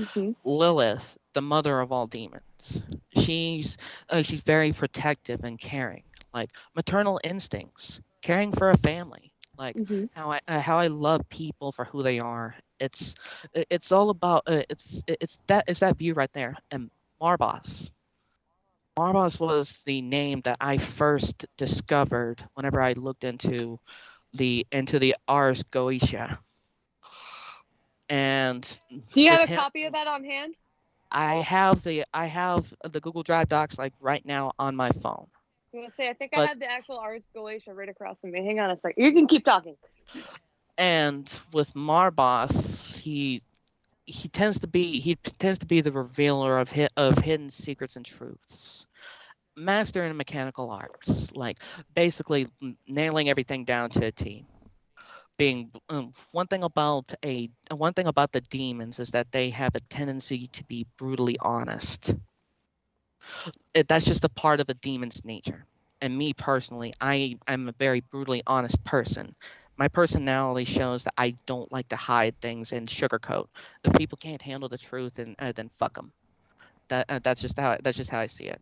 Speaker 4: Mm-hmm.
Speaker 2: Lilith, the mother of all demons. She's she's very protective and caring, like maternal instincts, caring for a family, like
Speaker 4: Mm-hmm.
Speaker 2: how I love people for who they are. It's all about it's that view right there. And Marbos. Marbos was the name that I first discovered whenever I looked into the Ars Goetia. And
Speaker 4: Do you have
Speaker 2: with
Speaker 4: a
Speaker 2: him,
Speaker 4: copy of that on hand?
Speaker 2: I have the Google Drive docs like right now on my phone.
Speaker 4: I'm gonna say I think I
Speaker 2: But
Speaker 4: had the actual Ars Goetia right across from me. Hang on a second. You can keep talking.
Speaker 2: and with Marbos, he tends to be the revealer of hidden secrets and truths. Master in mechanical arts, like basically nailing everything down to a T. Being one thing about the demons is that they have a tendency to be brutally honest. That's just a part of a demon's nature. And me personally, I'm a very brutally honest person. My personality shows that I don't like to hide things and sugarcoat. If people can't handle the truth, then fuck them. That's just how I see it.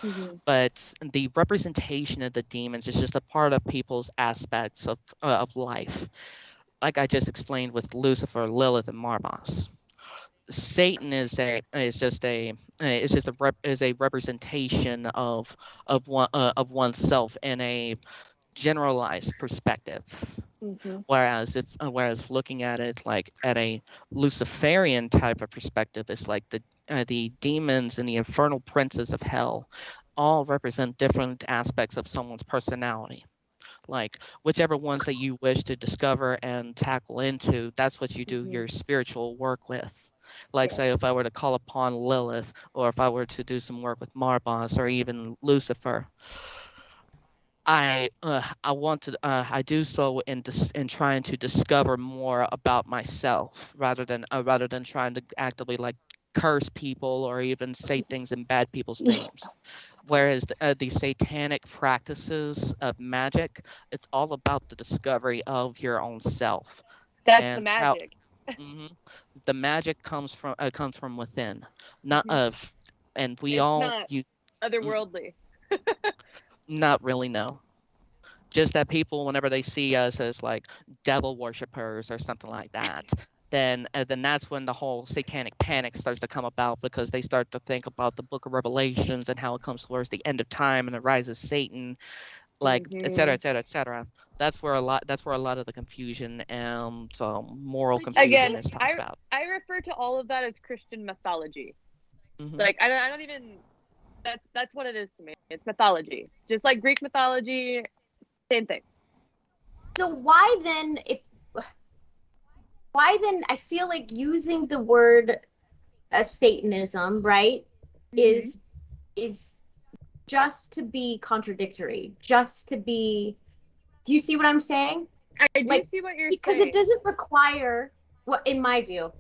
Speaker 4: Mm-hmm.
Speaker 2: But the representation of the demons is just a part of people's aspects of life, like I just explained with Lucifer, Lilith, and Marbas. Satan is a representation of oneself in a generalized perspective.
Speaker 4: Mm-hmm.
Speaker 2: Whereas looking at it like at a Luciferian type of perspective, it's like the demons and the infernal princes of hell all represent different aspects of someone's personality. Like whichever ones that you wish to discover and tackle into, that's what you do
Speaker 4: Mm-hmm.
Speaker 2: your spiritual work with. Like
Speaker 4: Yes.
Speaker 2: say if I were to call upon Lilith, or if I were to do some work with Marbas or even Lucifer, I want to I do so in trying to discover more about myself rather than trying to actively like curse people or even say things in bad people's names. Whereas the satanic practices of magic, it's all about the discovery of your own self
Speaker 4: That's the
Speaker 2: and how
Speaker 4: magic.
Speaker 2: mhm, the magic comes from within, not
Speaker 4: Mhm.
Speaker 2: of, and we
Speaker 4: It's
Speaker 2: all
Speaker 4: not
Speaker 2: use mm,
Speaker 4: otherworldly.
Speaker 2: not really no. Just that people, whenever they see us as like devil worshippers or something like that, then that's when the whole satanic panic starts to come about, because they start to think about the Book of Revelations and how it comes towards the end of time and the rise of Satan, like et cetera,
Speaker 4: Mm-hmm.
Speaker 2: et cetera, et cetera. That's where a lot of the confusion and moral
Speaker 1: Would you
Speaker 2: confusion
Speaker 4: Again,
Speaker 1: say
Speaker 2: is talked
Speaker 4: I
Speaker 2: about.
Speaker 4: I refer to all of that as Christian mythology.
Speaker 2: Hmm.
Speaker 4: Like I don't even. That's what it is to me. It's mythology, just like Greek mythology. Same thing.
Speaker 1: so? Why then? I feel like using the word Satanism, right,
Speaker 4: Mm-hmm.
Speaker 1: is is just to be contradictory, just to be, do you see what I'm saying?
Speaker 4: I do
Speaker 1: Like,
Speaker 4: see what you're
Speaker 1: because
Speaker 4: saying.
Speaker 1: it doesn't require, what in my view,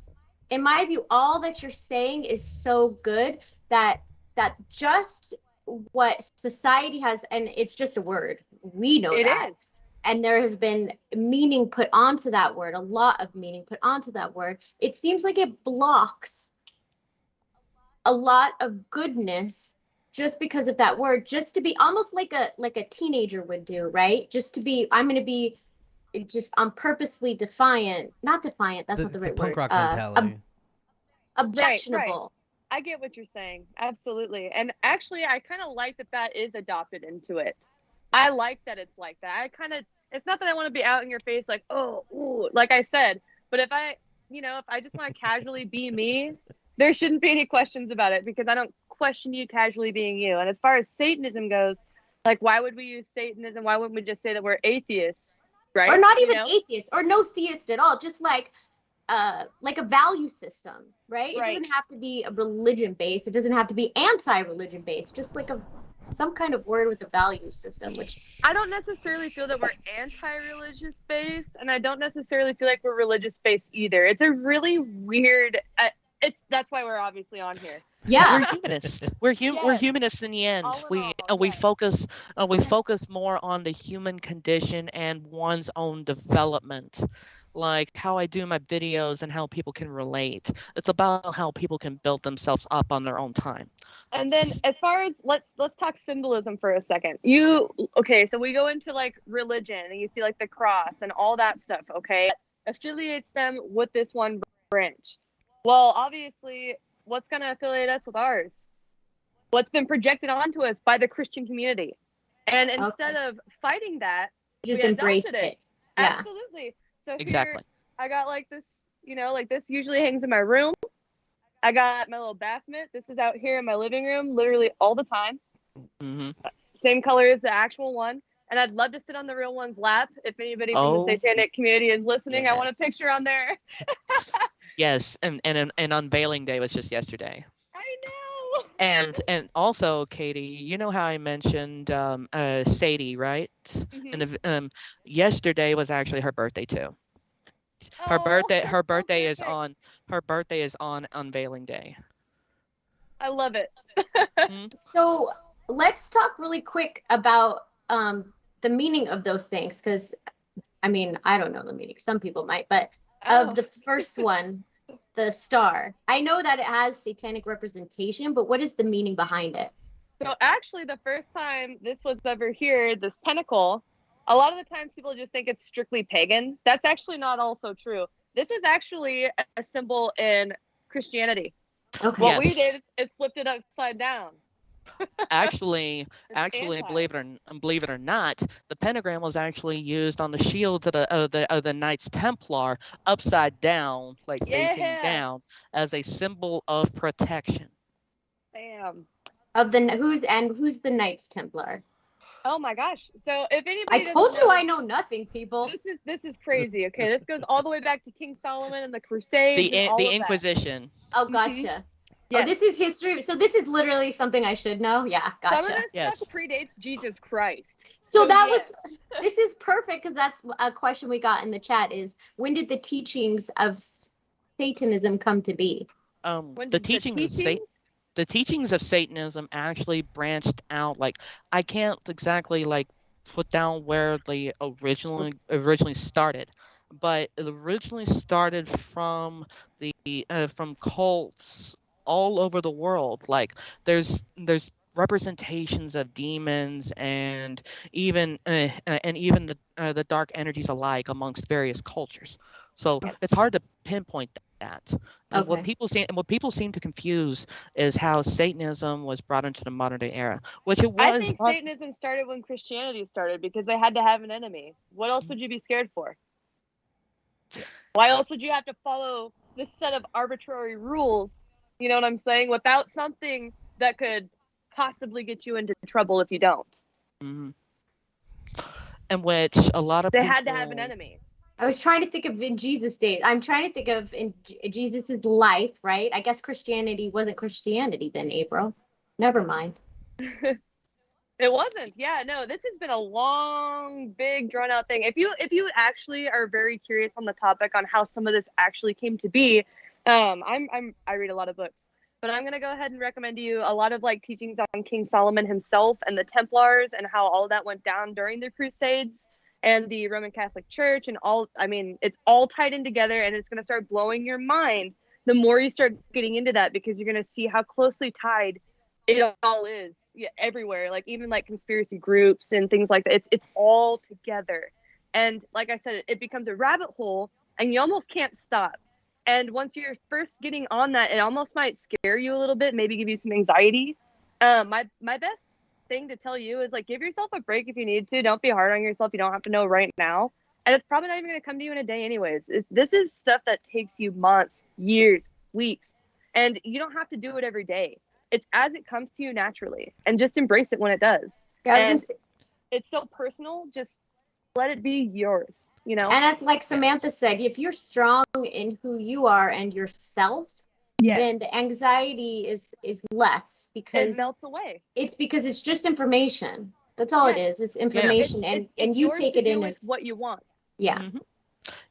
Speaker 1: all that you're saying is so good that just what society has, and it's just a word, we know
Speaker 4: It
Speaker 1: that,
Speaker 4: is.
Speaker 1: and there has been meaning put onto that word, a lot of meaning put onto that word. It seems like it blocks a lot of goodness just because of that word, just to be almost like a teenager would do, right? Just to be, I'm going to be, just I'm purposely defiant, not defiant, that's not the
Speaker 3: The
Speaker 1: right
Speaker 3: punk
Speaker 1: word,
Speaker 3: rock mentality.
Speaker 4: Right.
Speaker 1: objectionable.
Speaker 4: I get what you're saying. Absolutely. And actually, I kind of like that that is adopted into it. I like that it's like that. I kind of, it's not that I want to be out in your face like, oh, ooh, like I said, but if I, if I just want to casually be me, there shouldn't be any questions about it because I don't question you casually being you. And as far as Satanism goes, like, why would we use Satanism? Why wouldn't we just say that we're atheists?
Speaker 1: Or
Speaker 4: Right?
Speaker 1: not even atheist or no theist at all, just like a value system, right? It
Speaker 4: Right.
Speaker 1: doesn't have to be a religion based, it doesn't have to be anti-religion based, just like a some kind of word with a value system, which
Speaker 4: I don't necessarily feel that we're anti-religious based, and I don't necessarily feel like we're religious based either. It's a really weird. It's that's why we're obviously on here.
Speaker 1: yeah.
Speaker 2: We're humanists. We're
Speaker 4: Yes,
Speaker 2: humanists in the end.
Speaker 4: all in
Speaker 2: We
Speaker 4: all,
Speaker 2: we
Speaker 4: yes.
Speaker 2: focus we focus more on the human condition and one's own development. Like how I do my videos and how people can relate. It's about how people can build themselves up on their own time.
Speaker 4: And then as far as let's talk symbolism for a second. Okay, so we go into like religion and you see like the cross and all that stuff, okay? Affiliates them with this one branch. Well, obviously, what's going to affiliate us with ours? What's been projected onto us by the Christian community. And instead
Speaker 1: Okay.
Speaker 4: of fighting that, we
Speaker 1: Just embrace
Speaker 4: adopted it.
Speaker 1: it. Yeah.
Speaker 4: Absolutely. So here
Speaker 2: Exactly.
Speaker 4: I got like this, like this usually hangs in my room. I got my little bath mitt. This is out here in my living room literally all the time.
Speaker 2: Hmm.
Speaker 4: Same color as the actual one. And I'd love to sit on the real one's lap. If anybody from the
Speaker 2: Oh,
Speaker 4: Satanic community is listening, I want a picture
Speaker 2: yes.
Speaker 4: on there.
Speaker 2: Yes, and unveiling day was just yesterday.
Speaker 4: I know.
Speaker 2: And also, Katie, you know how I mentioned Sadie, right? And
Speaker 4: Mhm.
Speaker 2: yesterday was actually her birthday too. Her
Speaker 4: Oh,
Speaker 2: birthday
Speaker 4: that's
Speaker 2: her
Speaker 4: so
Speaker 2: birthday is
Speaker 4: perfect.
Speaker 2: on her birthday is on unveiling day.
Speaker 4: I love it.
Speaker 2: Mm,
Speaker 1: So let's talk really quick about the meaning of those things, because I mean, I don't know the meaning. Some people might, but of
Speaker 4: Oh.
Speaker 1: the first one, the star, I know that it has satanic representation, but what is the meaning behind it?
Speaker 4: So actually, the first time this was ever here, this pentacle, a lot of the times people just think it's strictly pagan. That's actually not also true. This was actually a symbol in Christianity.
Speaker 1: Okay.
Speaker 4: What we
Speaker 2: yes.
Speaker 4: did is flipped it upside down.
Speaker 2: Actually,
Speaker 4: It's
Speaker 2: actually,
Speaker 4: anti.
Speaker 2: believe it or not, the pentagram was actually used on the shield of the Knights Templar upside down, like facing
Speaker 4: Yeah.
Speaker 2: down, as a symbol of protection.
Speaker 4: Bam.
Speaker 1: Of the who's the Knights Templar?
Speaker 4: Oh my gosh. So if
Speaker 1: I
Speaker 4: anybody doesn't
Speaker 1: told you
Speaker 4: know,
Speaker 1: I know nothing, people.
Speaker 4: this is crazy. Okay, this goes all the way back to King Solomon and the Crusades and all
Speaker 2: The
Speaker 4: of that.
Speaker 2: Inquisition.
Speaker 1: Oh,
Speaker 4: Hmm.
Speaker 1: gotcha. Oh,
Speaker 4: Yes.
Speaker 1: this is history. So this is literally something I should know. Yeah,
Speaker 4: Some of
Speaker 1: gotcha.
Speaker 4: this stuff
Speaker 2: Yes.
Speaker 4: predates Jesus Christ.
Speaker 1: So
Speaker 4: So
Speaker 1: that
Speaker 4: yes.
Speaker 1: was, this is perfect because that's a question we got in the chat is when did the teachings of Satanism come to be?
Speaker 4: When
Speaker 2: The
Speaker 4: did the
Speaker 2: teachings of
Speaker 4: teachings?
Speaker 2: the teachings of Satanism actually branched out. Like I can't exactly like put down where they originally started, but it originally started from cults all over the world. Like there's representations of demons and even the dark energies alike amongst various cultures. So
Speaker 4: Yes.
Speaker 2: it's hard to pinpoint that. And
Speaker 1: Okay.
Speaker 2: what people seem to confuse is how Satanism was brought into the modern day era, which it
Speaker 4: I
Speaker 2: was
Speaker 4: think
Speaker 2: not.
Speaker 4: Satanism started when Christianity started because they had to have an enemy. What else would you be scared for? Why else would you have to follow this set of arbitrary rules? You know what I'm saying? Without something that could possibly get you into trouble if you don't.
Speaker 2: Mhm. In which a lot of
Speaker 4: They had to have an
Speaker 2: people.
Speaker 4: enemy.
Speaker 1: I was trying to think of in Jesus' days. I'm trying to think of in Jesus's life, right? I guess Christianity wasn't Christianity then, April. Never mind.
Speaker 4: It wasn't. Yeah, no, this has been a long, big, drawn out thing. If you actually are very curious on the topic on how some of this actually came to be, I read a lot of books, but I'm gonna go ahead and recommend to you a lot of like teachings on King Solomon himself and the Templars and how all of that went down during the Crusades and the Roman Catholic Church and all. I mean, it's all tied in together, and it's gonna start blowing your mind the more you start getting into that because you're gonna see how closely tied it all is. Yeah, everywhere, like even like conspiracy groups and things like that. It's all together, and like I said, it becomes a rabbit hole, and you almost can't stop. And once you're first getting on that, it almost might scare you a little bit, maybe give you some anxiety. My best thing to tell you is like give yourself a break if you need to. Don't be hard on yourself. You don't have to know right now, and it's probably not even going to come to you in a day, anyways. This is stuff that takes you months, years, weeks, and you don't have to do it every day. It's as it comes to you naturally, and just embrace it when it does.
Speaker 1: Yeah,
Speaker 4: And it's so personal. Just let it be yours. You know.
Speaker 1: and as like Samantha said, if you're strong in who you are and yourself,
Speaker 4: Yes.
Speaker 1: then the anxiety is less
Speaker 4: It
Speaker 1: because
Speaker 4: melts away.
Speaker 1: it's just information. That's all it
Speaker 4: Yes.
Speaker 1: is. It's information, and
Speaker 4: it's
Speaker 1: you
Speaker 4: yours
Speaker 1: take
Speaker 4: to
Speaker 1: it in
Speaker 4: do
Speaker 1: as
Speaker 4: with what you want.
Speaker 1: yeah.
Speaker 2: Mhm.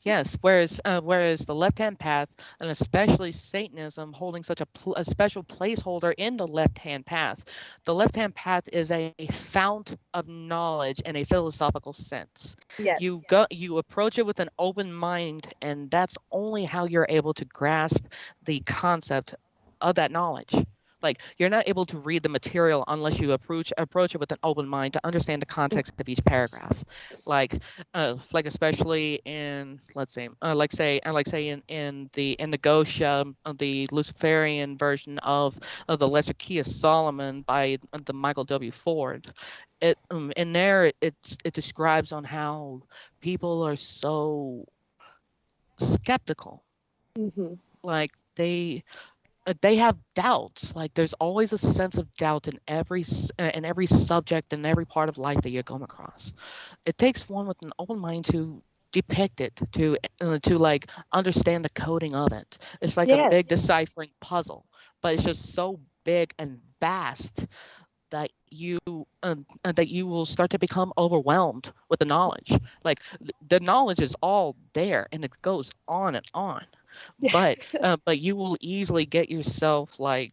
Speaker 2: Yes, whereas the left-hand path, and especially Satanism, holding such a special placeholder in the left-hand path. The left-hand path is a fount of knowledge in a philosophical sense.
Speaker 4: Yes.
Speaker 2: You approach it with an open mind, and that's only how you're able to grasp the concept of that knowledge. Like you're not able to read the material unless you approach it with an open mind to understand the context of each paragraph. Like like especially in let's say in the Gosha, the Luciferian version of the Lesser Key of Solomon by the Michael W. Ford. In there it describes on how people are so skeptical,
Speaker 4: Mm-hmm.
Speaker 2: like they have doubts. Like there's always a sense of doubt in every subject and every part of life that you come across. It takes one with an open mind to depict it, to like understand the coding of it. It's like a
Speaker 4: Yes.
Speaker 2: big deciphering puzzle, but it's just so big and vast that you will start to become overwhelmed with the knowledge. Like the knowledge is all there and it goes on and on,
Speaker 4: Yes.
Speaker 2: but you will easily get yourself like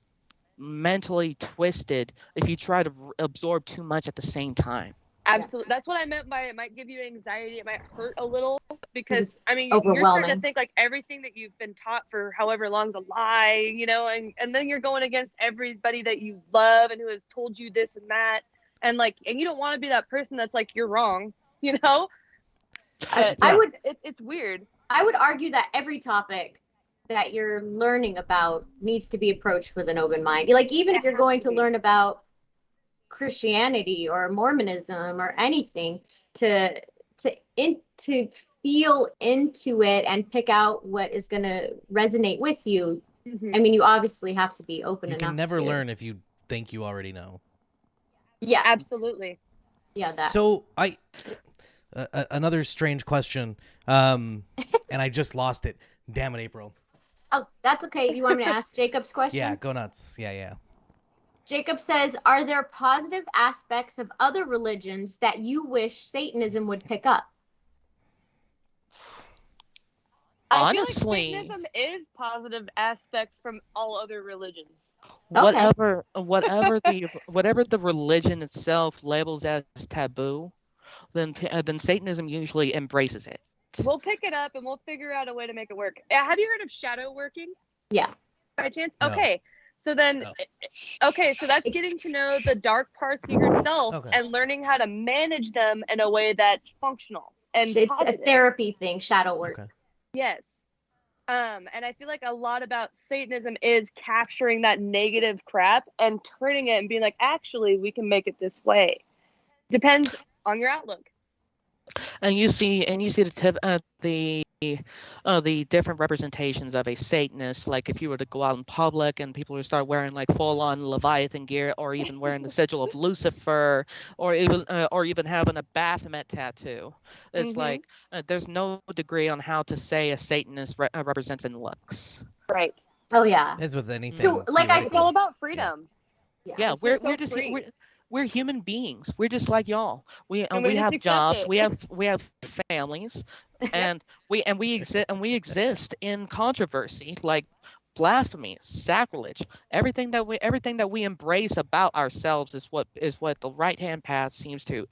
Speaker 2: mentally twisted if you try to absorb too much at the same time.
Speaker 4: Absolutely. That's what I meant by it might give you anxiety. It might hurt a little because
Speaker 1: It's
Speaker 4: I mean you're starting to
Speaker 1: overwhelming.
Speaker 4: think like everything that you've been taught for however long's a lie, you know, and then you're going against everybody that you love and who has told you this and that, and like and you don't want to be that person that's like you're wrong, you know. But
Speaker 1: I would
Speaker 4: it's weird.
Speaker 1: I would argue that every topic that you're learning about needs to be approached with an open mind. Like even if
Speaker 4: It
Speaker 1: you're
Speaker 4: has
Speaker 1: going
Speaker 4: to
Speaker 1: to
Speaker 4: be.
Speaker 1: learn about Christianity or Mormonism or anything, to feel into it and pick out what is going to resonate with you.
Speaker 4: Mhm.
Speaker 1: I mean, you obviously have to be open
Speaker 3: You
Speaker 1: enough
Speaker 3: can never
Speaker 1: to
Speaker 3: learn if you think you already know.
Speaker 1: Yeah,
Speaker 4: Absolutely.
Speaker 1: yeah, that.
Speaker 3: So another strange question, and I just lost it. Damn it, April.
Speaker 1: Oh, that's okay. You want me to ask Jacob's question?
Speaker 3: Yeah, go nuts. Yeah.
Speaker 1: Jacob says, "Are there positive aspects of other religions that you wish Satanism would pick up?"
Speaker 4: I feel like
Speaker 2: Honestly,
Speaker 4: Satanism is positive aspects from all other religions.
Speaker 1: Okay.
Speaker 2: whatever the religion itself labels as taboo, then Satanism usually embraces it.
Speaker 4: We'll pick it up and we'll figure out a way to make it work. Have you heard of shadow working
Speaker 1: Yeah.
Speaker 4: by chance?
Speaker 3: No.
Speaker 4: Okay. So then,
Speaker 3: No.
Speaker 4: okay, so that's getting to know the dark parts of yourself
Speaker 3: Okay.
Speaker 4: and learning how to manage them in a way that's functional and
Speaker 1: It's a
Speaker 4: positive.
Speaker 1: therapy thing, shadow work.
Speaker 3: Okay.
Speaker 4: Yes. And I feel like a lot about Satanism is capturing that negative crap and turning it and being like, actually, we can make it this way. Depends on your outlook.
Speaker 2: And you see the different representations of a Satanist. Like if you were to go out in public and people would start wearing like full-on Leviathan gear, or even wearing the sigil of Lucifer, or even having a Baphomet tattoo. It's
Speaker 4: Mhm.
Speaker 2: like there's no degree on how to say a Satanist represents in looks.
Speaker 4: Right.
Speaker 1: Oh yeah.
Speaker 3: As with anything.
Speaker 1: So, like,
Speaker 4: It's all
Speaker 3: theoretically.
Speaker 4: about freedom.
Speaker 2: Yeah,
Speaker 4: It's just
Speaker 2: we're
Speaker 4: so
Speaker 2: just
Speaker 4: free.
Speaker 2: we're human beings. We're just like y'all.
Speaker 4: And we
Speaker 2: We
Speaker 4: just
Speaker 2: have
Speaker 4: accept
Speaker 2: jobs.
Speaker 4: it.
Speaker 2: We have families,
Speaker 4: Yep.
Speaker 2: and we exist in controversy like blasphemy, sacrilege. Everything that we embrace about ourselves is what the right hand path seems to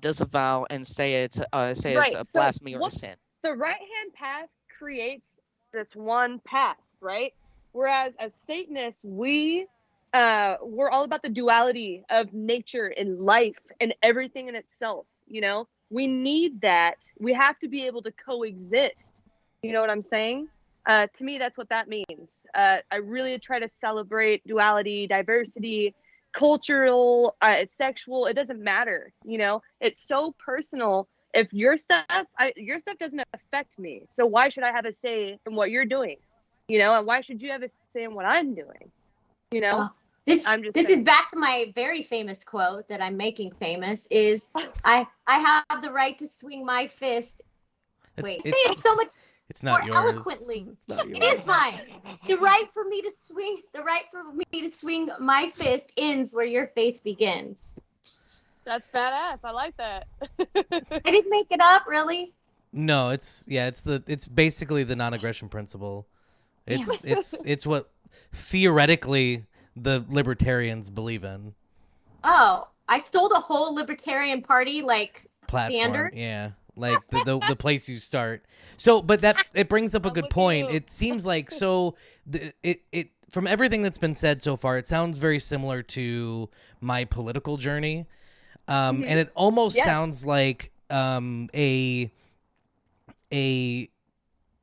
Speaker 2: disavow and say it's
Speaker 4: Right.
Speaker 2: a
Speaker 4: So
Speaker 2: blasphemy or a
Speaker 4: what
Speaker 2: sin.
Speaker 4: the right hand path creates this one path, right? Whereas as Satanists, we're all about the duality of nature and life and everything in itself, you know? We need that. We have to be able to coexist. You know what I'm saying? To me, that's what that means. I really try to celebrate duality, diversity, cultural, sexual. It doesn't matter. You know, it's so personal. If your stuff doesn't affect me, so why should I have a say in what you're doing? You know, and why should you have a say in what I'm doing? You know,
Speaker 1: Oh, this
Speaker 4: I'm just
Speaker 1: this is
Speaker 4: saying.
Speaker 1: back to my very famous quote that I'm making famous is I have the right to swing my fist. Wait, say it so much
Speaker 3: it's
Speaker 1: more
Speaker 3: not yours.
Speaker 1: eloquently.
Speaker 3: It's not
Speaker 1: It is
Speaker 3: yours.
Speaker 1: mine. The right for me to swing my fist ends where your face begins.
Speaker 4: That's badass. I like that.
Speaker 1: I didn't make it up, really.
Speaker 3: No, it's basically the non-aggression principle.
Speaker 1: Damn.
Speaker 3: It's what theoretically the libertarians believe in.
Speaker 1: Oh, I stole the whole libertarian party like
Speaker 3: Platform,
Speaker 1: standard.
Speaker 3: yeah. Like the place you start. So, but that it brings up a good
Speaker 4: Look at
Speaker 3: point.
Speaker 4: you.
Speaker 3: It seems like it from everything that's been said so far, it sounds very similar to my political journey. And it almost
Speaker 4: Yes.
Speaker 3: sounds like a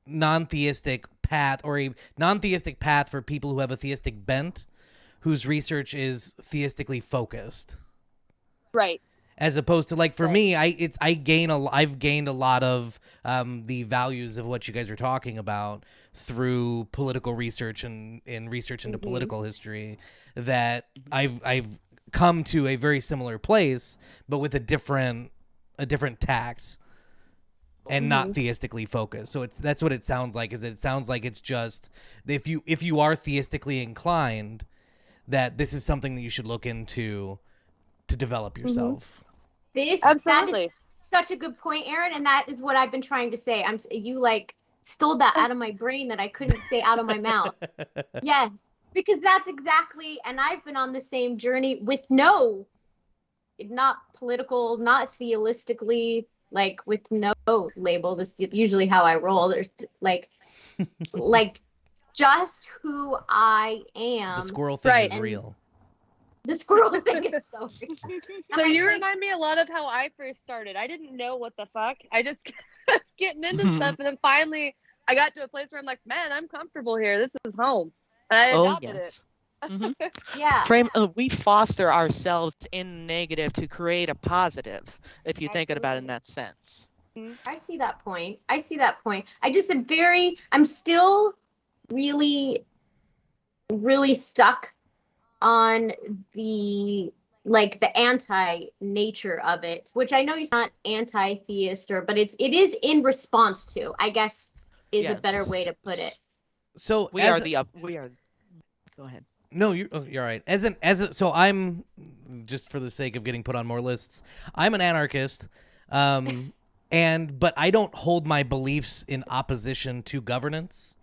Speaker 3: non-theistic path or a non-theistic path for people who have a theistic bent, whose research is theistically focused.
Speaker 4: Right.
Speaker 3: As opposed to, like, for
Speaker 4: Right.
Speaker 3: me, I've gained a lot of the values of what you guys are talking about through political research and research into political history, that I've come to a very similar place, but with a different tact and not theistically focused. So that's what it sounds like. It sounds like it's just if you are theistically inclined, that this is something that you should look into to develop yourself.
Speaker 1: That
Speaker 4: Absolutely.
Speaker 1: is such a good point, Aaron, and that is what I've been trying to say. You like stole that out of my brain that I couldn't say out of my mouth. Yes, because that's exactly, and I've been on the same journey with not political, not theistically, like with no label. This is usually how I roll. There's like just who I am.
Speaker 3: The squirrel thing
Speaker 4: Right.
Speaker 3: is real.
Speaker 1: The squirrel thing is so real.
Speaker 4: So you remind me a lot of how I first started. I didn't know what the fuck. I just kept getting into stuff, and then finally I got to a place where I'm like, man, I'm comfortable here. This is home, and I
Speaker 2: Oh
Speaker 4: adopted
Speaker 2: yes.
Speaker 4: it.
Speaker 1: Yeah.
Speaker 2: We foster ourselves in negative to create a positive, if you think about it in
Speaker 1: Absolutely.
Speaker 2: that sense.
Speaker 1: I see that point. I'm still really, really stuck on the anti-nature of it, which I know you're not anti-theist but it is in response to, I guess, is a better way to put it.
Speaker 3: So
Speaker 2: We are go ahead.
Speaker 3: No, you're right. So I'm, just for the sake of getting put on more lists, I'm an anarchist, but I don't hold my beliefs in opposition to governance.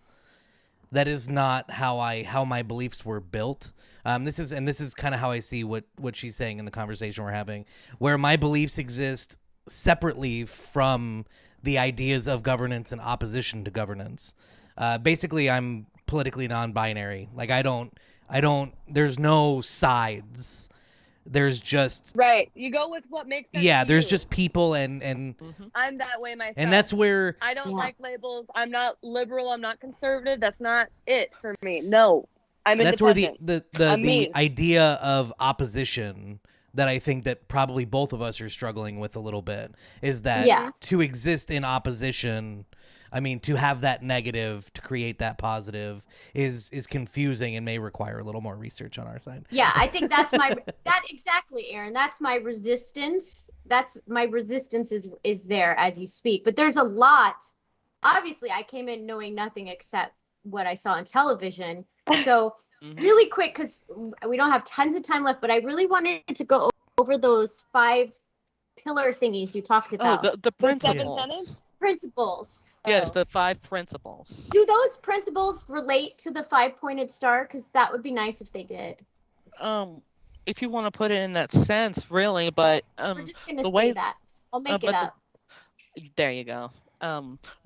Speaker 3: That is not how my beliefs were built. This is kind of how I see what she's saying in the conversation we're having, where my beliefs exist separately from the ideas of governance and opposition to governance. Basically, I'm politically non-binary. Like I don't. There's no sides. There's just
Speaker 4: Right. You go with what makes sense.
Speaker 3: yeah.
Speaker 4: To
Speaker 3: There's
Speaker 4: you.
Speaker 3: just people and
Speaker 4: I'm that way myself.
Speaker 3: and that's where
Speaker 4: I don't
Speaker 1: Yeah.
Speaker 4: like labels. I'm not liberal. I'm not conservative. That's not it for me. No, I'm
Speaker 3: that's where
Speaker 4: independent.
Speaker 3: the
Speaker 4: me.
Speaker 3: idea of opposition that I think that probably both of us are struggling with a little bit is that
Speaker 1: Yeah.
Speaker 3: to exist in opposition, I mean, to have that negative, to create that positive is confusing and may require a little more research on our side.
Speaker 1: Yeah, I think that exactly, Aaron. That's my resistance. Is there as you speak. But there's a lot. Obviously, I came in knowing nothing except what I saw on television. So Really quick, because we don't have tons of time left, but I really wanted to go over those 5 pillar thingies you talked
Speaker 2: Oh,
Speaker 1: about.
Speaker 2: the
Speaker 4: The 7
Speaker 2: principles.
Speaker 4: tenets?
Speaker 1: Principles.
Speaker 2: Yes,
Speaker 4: Oh.
Speaker 2: the 5 principles.
Speaker 1: Do those principles relate to the 5-pointed star? Because that would be nice if they did.
Speaker 2: Um, if you want to put it in that sense, really, but
Speaker 1: We're just gonna
Speaker 2: the
Speaker 1: say
Speaker 2: way,
Speaker 1: that. I'll make it
Speaker 2: but
Speaker 1: up.
Speaker 2: there you go.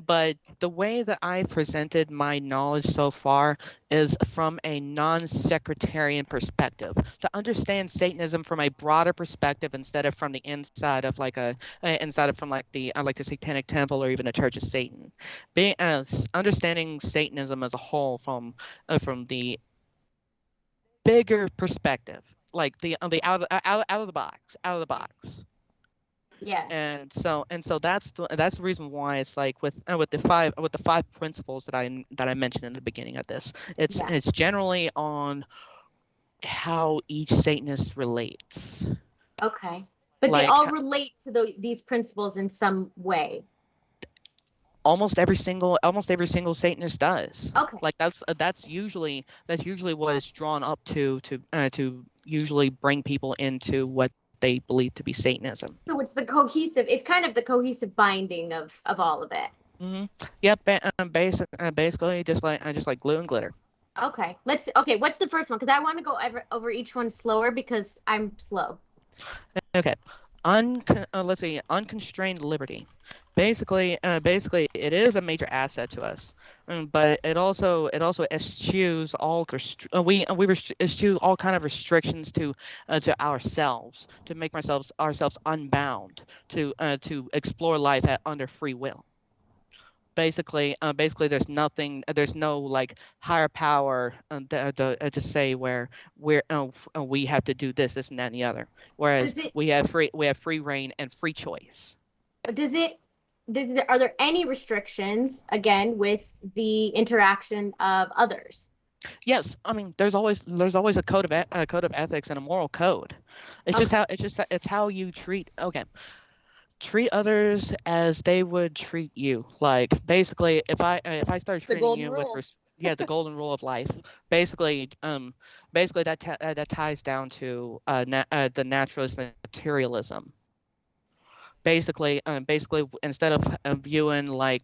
Speaker 2: But the way that I presented my knowledge so far is from a non-sectarian perspective. To understand Satanism from a broader perspective instead of from the inside of like inside of from like the Satanic Temple or even a Church of Satan. Being understanding Satanism as a whole from the bigger perspective, like the out of the box, out of the box.
Speaker 1: Yeah.
Speaker 2: And so that's the reason why it's like with the five principles that I mentioned in the beginning of this. It's
Speaker 1: Yeah.
Speaker 2: it's generally on how each Satanist relates.
Speaker 1: Okay. But they
Speaker 2: Like
Speaker 1: all relate to these principles in some way.
Speaker 2: almost every single Satanist does.
Speaker 1: Okay.
Speaker 2: Like that's usually what is drawn up to usually bring people into what they believe to be Satanism.
Speaker 1: So it's kind of the cohesive binding of all of it.
Speaker 2: hmm Yep. Basically just like glue and glitter.
Speaker 1: Okay. What's the first one? Because I want to go over each one slower because I'm slow.
Speaker 2: Okay. Let's see. Unconstrained liberty. Basically, it is a major asset to us, but it also eschews eschew all kind of restrictions to ourselves to make ourselves unbound to explore life under free will. Basically, there's no like higher power to say where we have to do this and that and the other. Whereas
Speaker 1: Does it
Speaker 2: we have free reign and free choice.
Speaker 1: does it are there any restrictions again with the interaction of others?
Speaker 2: Yes, I mean there's always a code of ethics and a moral code. It's just
Speaker 1: Okay.
Speaker 2: how you treat others as they would treat you. Like basically, if I start
Speaker 4: The
Speaker 2: treating
Speaker 4: golden
Speaker 2: you with
Speaker 4: rule.
Speaker 2: yeah, the golden rule of life. Basically that ties down to the naturalist materialism. Basically, instead of viewing like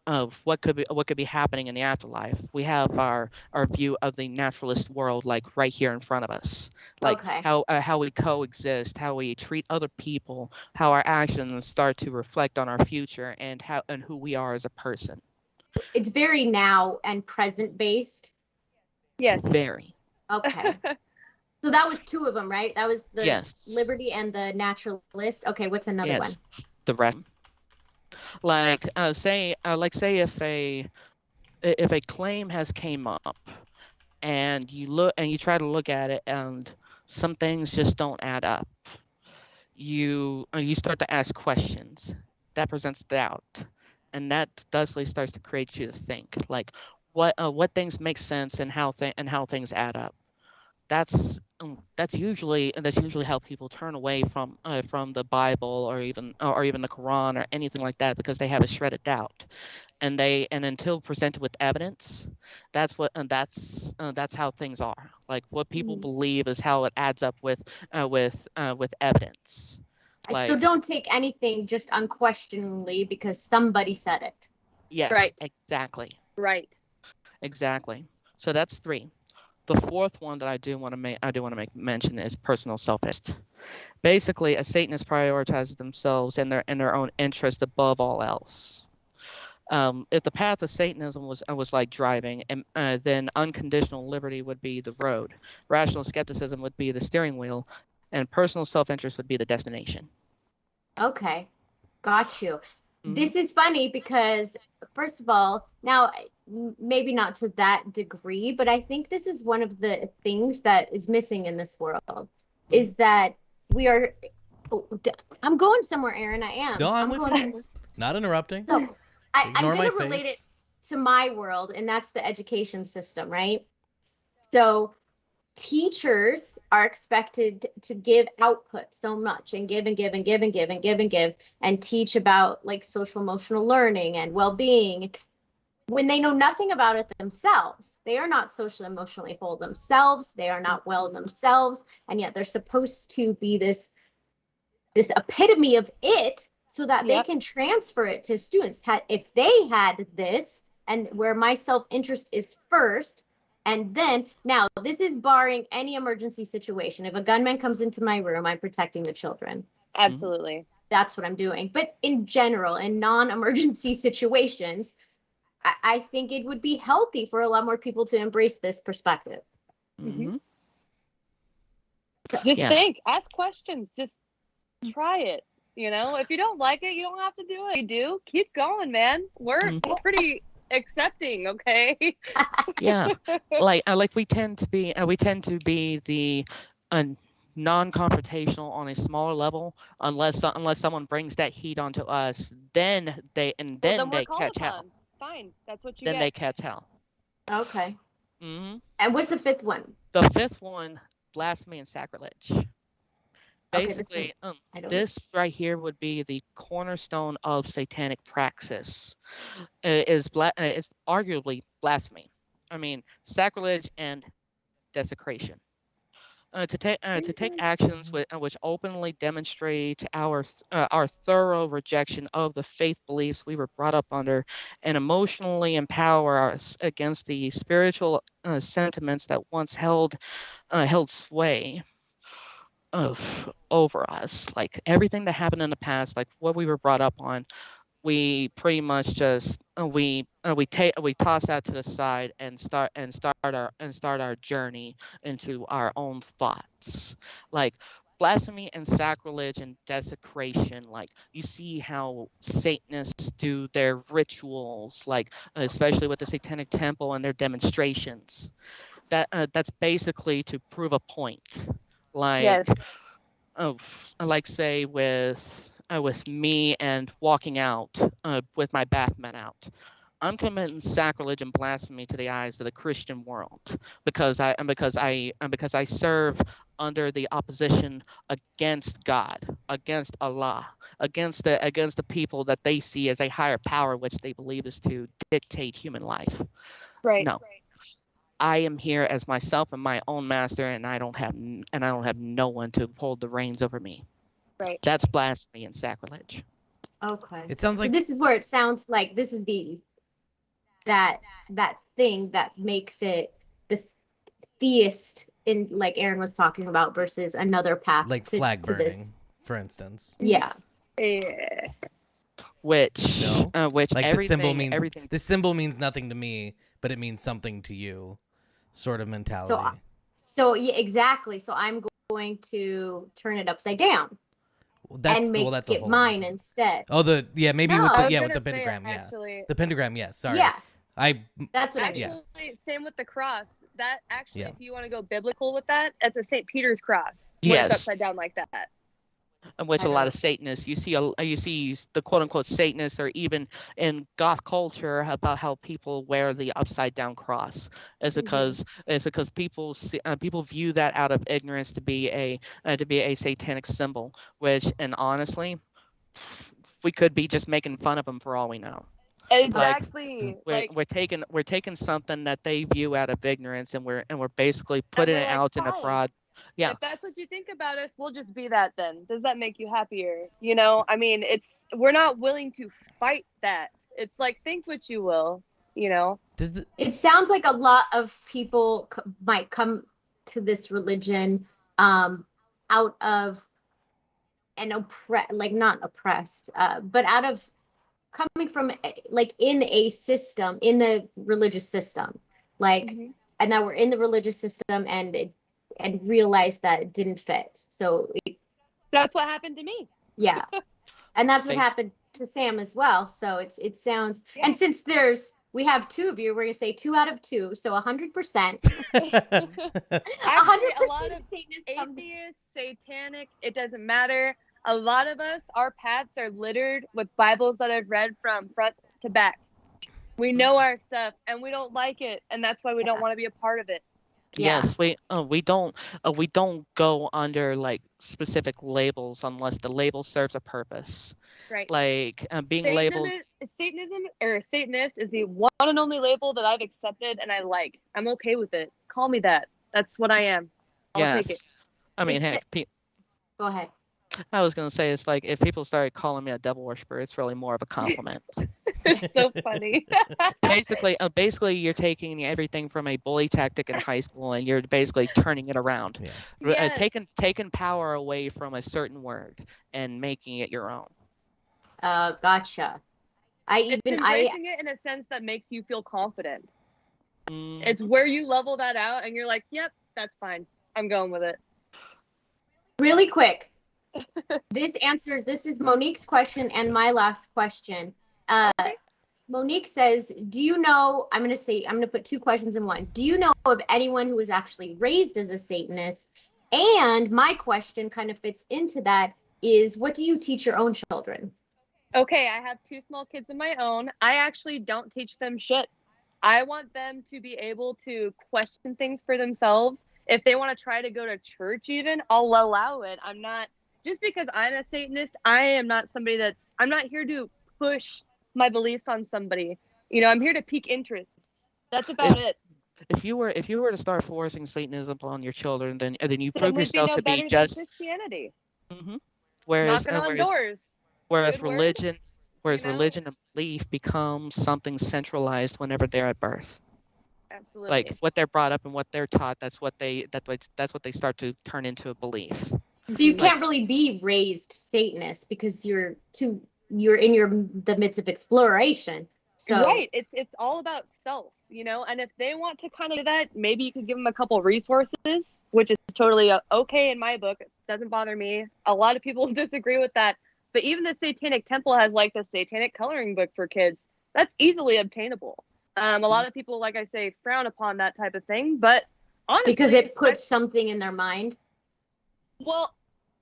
Speaker 2: of what could be happening in the afterlife, we have our view of the naturalist world like right here in front of us, like
Speaker 1: Okay.
Speaker 2: how we coexist, how we treat other people, how our actions start to reflect on our future and who we are as a person.
Speaker 1: It's very now and present based.
Speaker 4: Yes.
Speaker 2: Very.
Speaker 1: Okay. So that was 2 of them, right? That was the
Speaker 2: Yes.
Speaker 1: liberty and the naturalist. Okay, what's another one?
Speaker 2: Yes. The rest, say if a claim has came up and you try to look at it and some things just don't add up, you start to ask questions. That presents doubt, and that thusly starts to create you to think like what things make sense and how things add up. That's usually how people turn away from the Bible or even the Quran or anything like that, because they have a shred of doubt, and until presented with evidence, that's how things are. Like what people
Speaker 1: Mhm.
Speaker 2: believe is how it adds up with evidence.
Speaker 1: So
Speaker 2: Like
Speaker 1: don't take anything just unquestioningly because somebody said it.
Speaker 2: yes,
Speaker 4: Right. Right.
Speaker 2: exactly. So that's three. The fourth one that I do want to make mention is personal self-interest. Basically, a Satanist prioritizes themselves and their own interest above all else. If the path of Satanism was like driving, and then unconditional liberty would be the road, rational skepticism would be the steering wheel, and personal self-interest would be the destination.
Speaker 1: Okay. Got you.
Speaker 2: hmm
Speaker 1: This is funny because, first of all, now maybe not to that degree, but I think this is one of the things that is missing in this world
Speaker 2: hmm
Speaker 1: is that we are. Oh, I'm going somewhere, Aaron. I am.
Speaker 3: No, I'm
Speaker 1: I'm
Speaker 3: with
Speaker 1: going
Speaker 3: you.
Speaker 1: somewhere.
Speaker 3: Not interrupting.
Speaker 1: So I'm
Speaker 3: Ignore
Speaker 1: going
Speaker 3: my
Speaker 1: to relate it
Speaker 3: face.
Speaker 1: to my world, and that's the education system, right? So teachers are expected to give output so much and give and give and give and give and give and give and teach about like social emotional learning and well-being. when they know nothing about it themselves. They are not social emotionally whole themselves. They are not well themselves, and yet they're supposed to be this epitome of it, so that they
Speaker 4: Yep.
Speaker 1: can transfer it to students. If they had this, and where my self-interest is first, and then, now this is barring any emergency situation. If a gunman comes into my room, I'm protecting the children.
Speaker 4: Absolutely.
Speaker 1: That's what I'm doing. But in general, in non-emergency situations, I think it would be healthy for a lot more people to embrace this perspective.
Speaker 2: Mhm.
Speaker 4: Just
Speaker 2: Yeah.
Speaker 4: think, ask questions, just try it. You know, if you don't like it, you don't have to do it. If you do, keep going, man. We're pretty accepting, okay?
Speaker 2: Yeah. Like we tend to be the non-confrontational on a smaller level, unless someone brings that heat onto us, then
Speaker 4: Well,
Speaker 2: then
Speaker 4: then we're
Speaker 2: they
Speaker 4: called
Speaker 2: catch hell.
Speaker 4: upon. Fine, that's what you
Speaker 2: Then they
Speaker 4: get.
Speaker 2: catch hell.
Speaker 1: Okay.
Speaker 2: Hmm.
Speaker 1: And what's the fifth one?
Speaker 2: The fifth one, blasphemy and sacrilege.
Speaker 1: Okay, this one,
Speaker 2: Basically,
Speaker 1: I don't.
Speaker 2: this right here would be the cornerstone of satanic praxis. It's arguably blasphemy. I mean, sacrilege and desecration. To take actions which openly demonstrate our thorough rejection of the faith beliefs we were brought up under, and emotionally empower us against the spiritual sentiments that once held sway over us. Like everything that happened in the past, like what we were brought up on, we pretty much just we toss that to the side and start our journey into our own thoughts. Like blasphemy and sacrilege and desecration, like you see how Satanists do their rituals, like especially with the Satanic Temple and their demonstrations. That's basically to prove a point.
Speaker 4: Yes.
Speaker 2: Like oh, like say with me and walking out with my Batman out. I'm committing sacrilege and blasphemy to the eyes of the Christian world because I serve under the opposition against God, against Allah, against the people that they see as a higher power, which they believe is to dictate human life.
Speaker 4: Right.
Speaker 2: No, I am here as myself and my own master, and I don't have no one to hold the reins over me.
Speaker 4: Right.
Speaker 2: That's blasphemy and sacrilege.
Speaker 1: Okay.
Speaker 3: It sounds
Speaker 1: So
Speaker 3: like
Speaker 1: this is where it sounds like this is that thing that makes it the theist, in like Aaron was talking about, versus another path
Speaker 3: like
Speaker 1: to,
Speaker 3: flag
Speaker 1: to
Speaker 3: burning,
Speaker 1: this.
Speaker 3: for instance.
Speaker 1: Yeah.
Speaker 4: Yeah.
Speaker 2: Which
Speaker 3: No,
Speaker 2: which
Speaker 3: like
Speaker 2: everything
Speaker 3: the symbol means nothing to me, but it means something to you, sort of
Speaker 1: So
Speaker 3: mentality.
Speaker 1: so yeah, exactly. So I'm going to turn it upside down and make
Speaker 3: That's a
Speaker 1: it
Speaker 3: whole other
Speaker 1: mine
Speaker 3: thing.
Speaker 1: instead.
Speaker 3: Oh, maybe
Speaker 1: No,
Speaker 3: with
Speaker 4: I
Speaker 3: the
Speaker 4: was
Speaker 3: with
Speaker 4: gonna
Speaker 3: the
Speaker 4: say
Speaker 3: pentagram,
Speaker 4: actually,
Speaker 3: the pentagram, sorry,
Speaker 1: yeah,
Speaker 3: I
Speaker 1: that's what I
Speaker 4: actually,
Speaker 1: mean.
Speaker 4: same with the cross. That actually,
Speaker 3: Yeah.
Speaker 4: if you want to go biblical with that, it's a St. Peter's cross when it's
Speaker 2: yes,
Speaker 4: upside down like that.
Speaker 2: which
Speaker 1: I
Speaker 2: a
Speaker 1: don't
Speaker 2: lot
Speaker 1: know.
Speaker 2: of Satanists you see the quote unquote Satanists, or even in goth culture about how people wear the upside down cross. It's because people view that out of ignorance to be a satanic symbol, which, and honestly, we could be just making fun of them for all we know. Like
Speaker 4: Exactly. Like,
Speaker 2: we're taking something that they view out of ignorance, and we're basically
Speaker 4: and
Speaker 2: putting
Speaker 4: we're
Speaker 2: it
Speaker 4: like,
Speaker 2: out in a
Speaker 4: fine.
Speaker 2: broad. Yeah.
Speaker 4: If that's what you think about us, we'll just be that then. Does that make you happier? You know, I mean, we're not willing to fight that. It's like, think what you will, you know?
Speaker 3: does the
Speaker 1: It sounds like a lot of people might come to this religion out of an like not oppressed, but out of coming from like in a system, in the religious system, like, and that we're in the religious system, and realize that it didn't fit. So
Speaker 4: That's what happened to me.
Speaker 1: yeah, and that's what
Speaker 2: Base.
Speaker 1: happened to Sam as well. So it sounds,
Speaker 4: Yeah.
Speaker 1: and since we have two of you, we're gonna say 2 out of 2, so 100%.
Speaker 4: Actually, a lot of
Speaker 1: Satanists come.
Speaker 4: atheists, satanic, it doesn't matter. A lot of us, our paths are littered with Bibles that I've read from front to back. We know our stuff and we don't like it, and that's why we don't want to be a part of it.
Speaker 1: Yeah.
Speaker 2: Yes, we don't go under like specific labels unless the label serves a purpose.
Speaker 4: Right.
Speaker 2: Like being
Speaker 4: Satanism
Speaker 2: labeled.
Speaker 4: Satanism or Satanist is the one and only label that I've accepted, and I like. I'm okay with it. Call me that. That's what I am. I'll take it.
Speaker 2: Yes. I mean,
Speaker 1: It's
Speaker 2: heck,
Speaker 1: go ahead.
Speaker 2: I was gonna say it's like if people started calling me a devil worshiper, it's really more of a compliment.
Speaker 4: It's so funny.
Speaker 2: Basically, you're taking everything from a bully tactic in high school, and you're basically turning it around,
Speaker 4: Yes.
Speaker 2: taking power away from a certain word and making it your own.
Speaker 1: Gotcha.
Speaker 4: It's embracing it in a sense that makes you feel confident. It's where you level that out and you're like, yep, that's fine. I'm going with it.
Speaker 1: Really quick. This is Monique's question and my last question.
Speaker 4: Okay.
Speaker 1: Monique says, do you know, I'm going to put two questions in one. Do you know of anyone who was actually raised as a Satanist? And my question kind of fits into that is, what do you teach your own children?
Speaker 4: Okay, I have 2 small kids of my own. I actually don't teach them shit. I want them to be able to question things for themselves. If they want to try to go to church even, I'll allow it. I'm not, just because I'm a Satanist, I am not somebody I'm not here to push my beliefs on somebody. You know, I'm here to pique interest. That's about it.
Speaker 2: If you were to start forcing Satanism on your children, then you
Speaker 4: Then
Speaker 2: prove
Speaker 4: we'd be
Speaker 2: yourself
Speaker 4: no
Speaker 2: to be
Speaker 4: better than
Speaker 2: just.
Speaker 4: Christianity.
Speaker 2: Mhm. Whereas
Speaker 4: Knocking on doors.
Speaker 2: whereas
Speaker 4: Good word,
Speaker 2: religion
Speaker 4: you know?
Speaker 2: religion and belief become something centralized whenever they're at birth.
Speaker 4: Absolutely.
Speaker 2: Like what they're brought up and what they're taught, that's what they start to turn into a belief.
Speaker 1: So you can't really be raised Satanist because you're in the midst of exploration. So
Speaker 4: right, it's all about self, you know. And if they want to kind of do that, maybe you could give them a couple resources, which is totally okay in my book. It doesn't bother me. A lot of people disagree with that, but even the Satanic Temple has like the Satanic coloring book for kids. That's easily obtainable. A lot of people, like I say, frown upon that type of thing, but honestly,
Speaker 1: because it puts something in their mind.
Speaker 4: Well,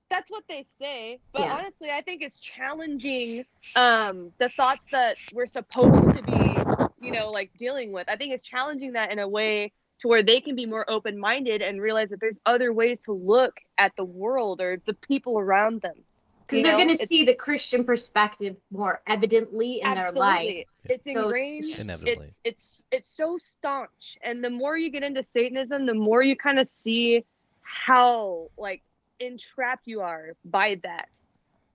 Speaker 4: that's what they say, but
Speaker 1: Yeah.
Speaker 4: honestly, I think it's challenging the thoughts that we're supposed to be, you know, like dealing with. I think it's challenging that in a way to where they can be more open-minded and realize that there's other ways to look at the world or the people around them.
Speaker 1: Because they're going to see the Christian perspective more evidently in their life.
Speaker 4: It's ingrained.
Speaker 3: Inevitably.
Speaker 4: It's so staunch, and the more you get into Satanism, the more you kind of see how like entrapped you are by that.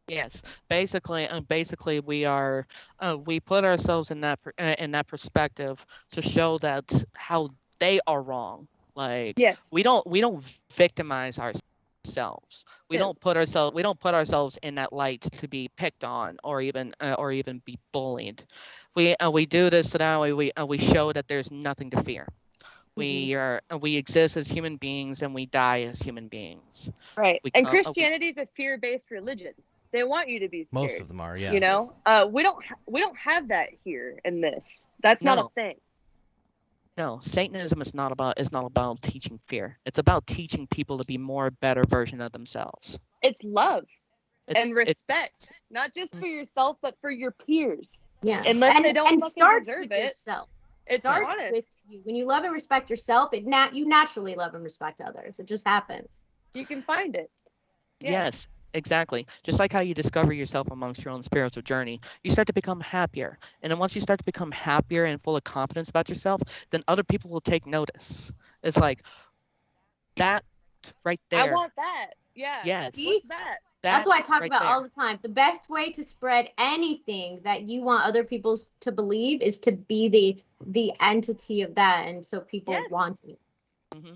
Speaker 2: Yes, basically we put ourselves in that perspective to show that how they are wrong. Like
Speaker 4: Yes.
Speaker 2: we don't victimize ourselves. We don't put ourselves in that light to be picked on or even be bullied. We do this so that way we show that there's nothing to fear. We exist as human beings and we die as human beings.
Speaker 4: Right. And Christianity is a fear-based religion. They want you to be scared.
Speaker 3: Most of them are, yeah.
Speaker 4: You know, we don't have that here in this. That's not a thing.
Speaker 2: No, Satanism is not about teaching fear. It's about teaching people to be a better version of themselves.
Speaker 4: It's love and respect, not just for yourself, but for your peers.
Speaker 1: Yeah.
Speaker 4: Unless they don't
Speaker 1: starts
Speaker 4: deserve
Speaker 1: with
Speaker 4: it.
Speaker 1: yourself.
Speaker 4: It
Speaker 1: starts with you. When you love and respect yourself, you naturally love and respect others. It just happens.
Speaker 4: You can find it.
Speaker 2: Yeah. Yes, exactly. Just like how you discover yourself amongst your own spiritual journey, you start to become happier. And then once you start to become happier and full of confidence about yourself, then other people will take notice. It's like that right there.
Speaker 4: I want that. Yeah.
Speaker 2: Yes.
Speaker 4: What's that?
Speaker 1: That's what I talk about all the time. The best way to spread anything that you want other people to believe is to be the entity of that, and so people want it.
Speaker 2: Mm-hmm.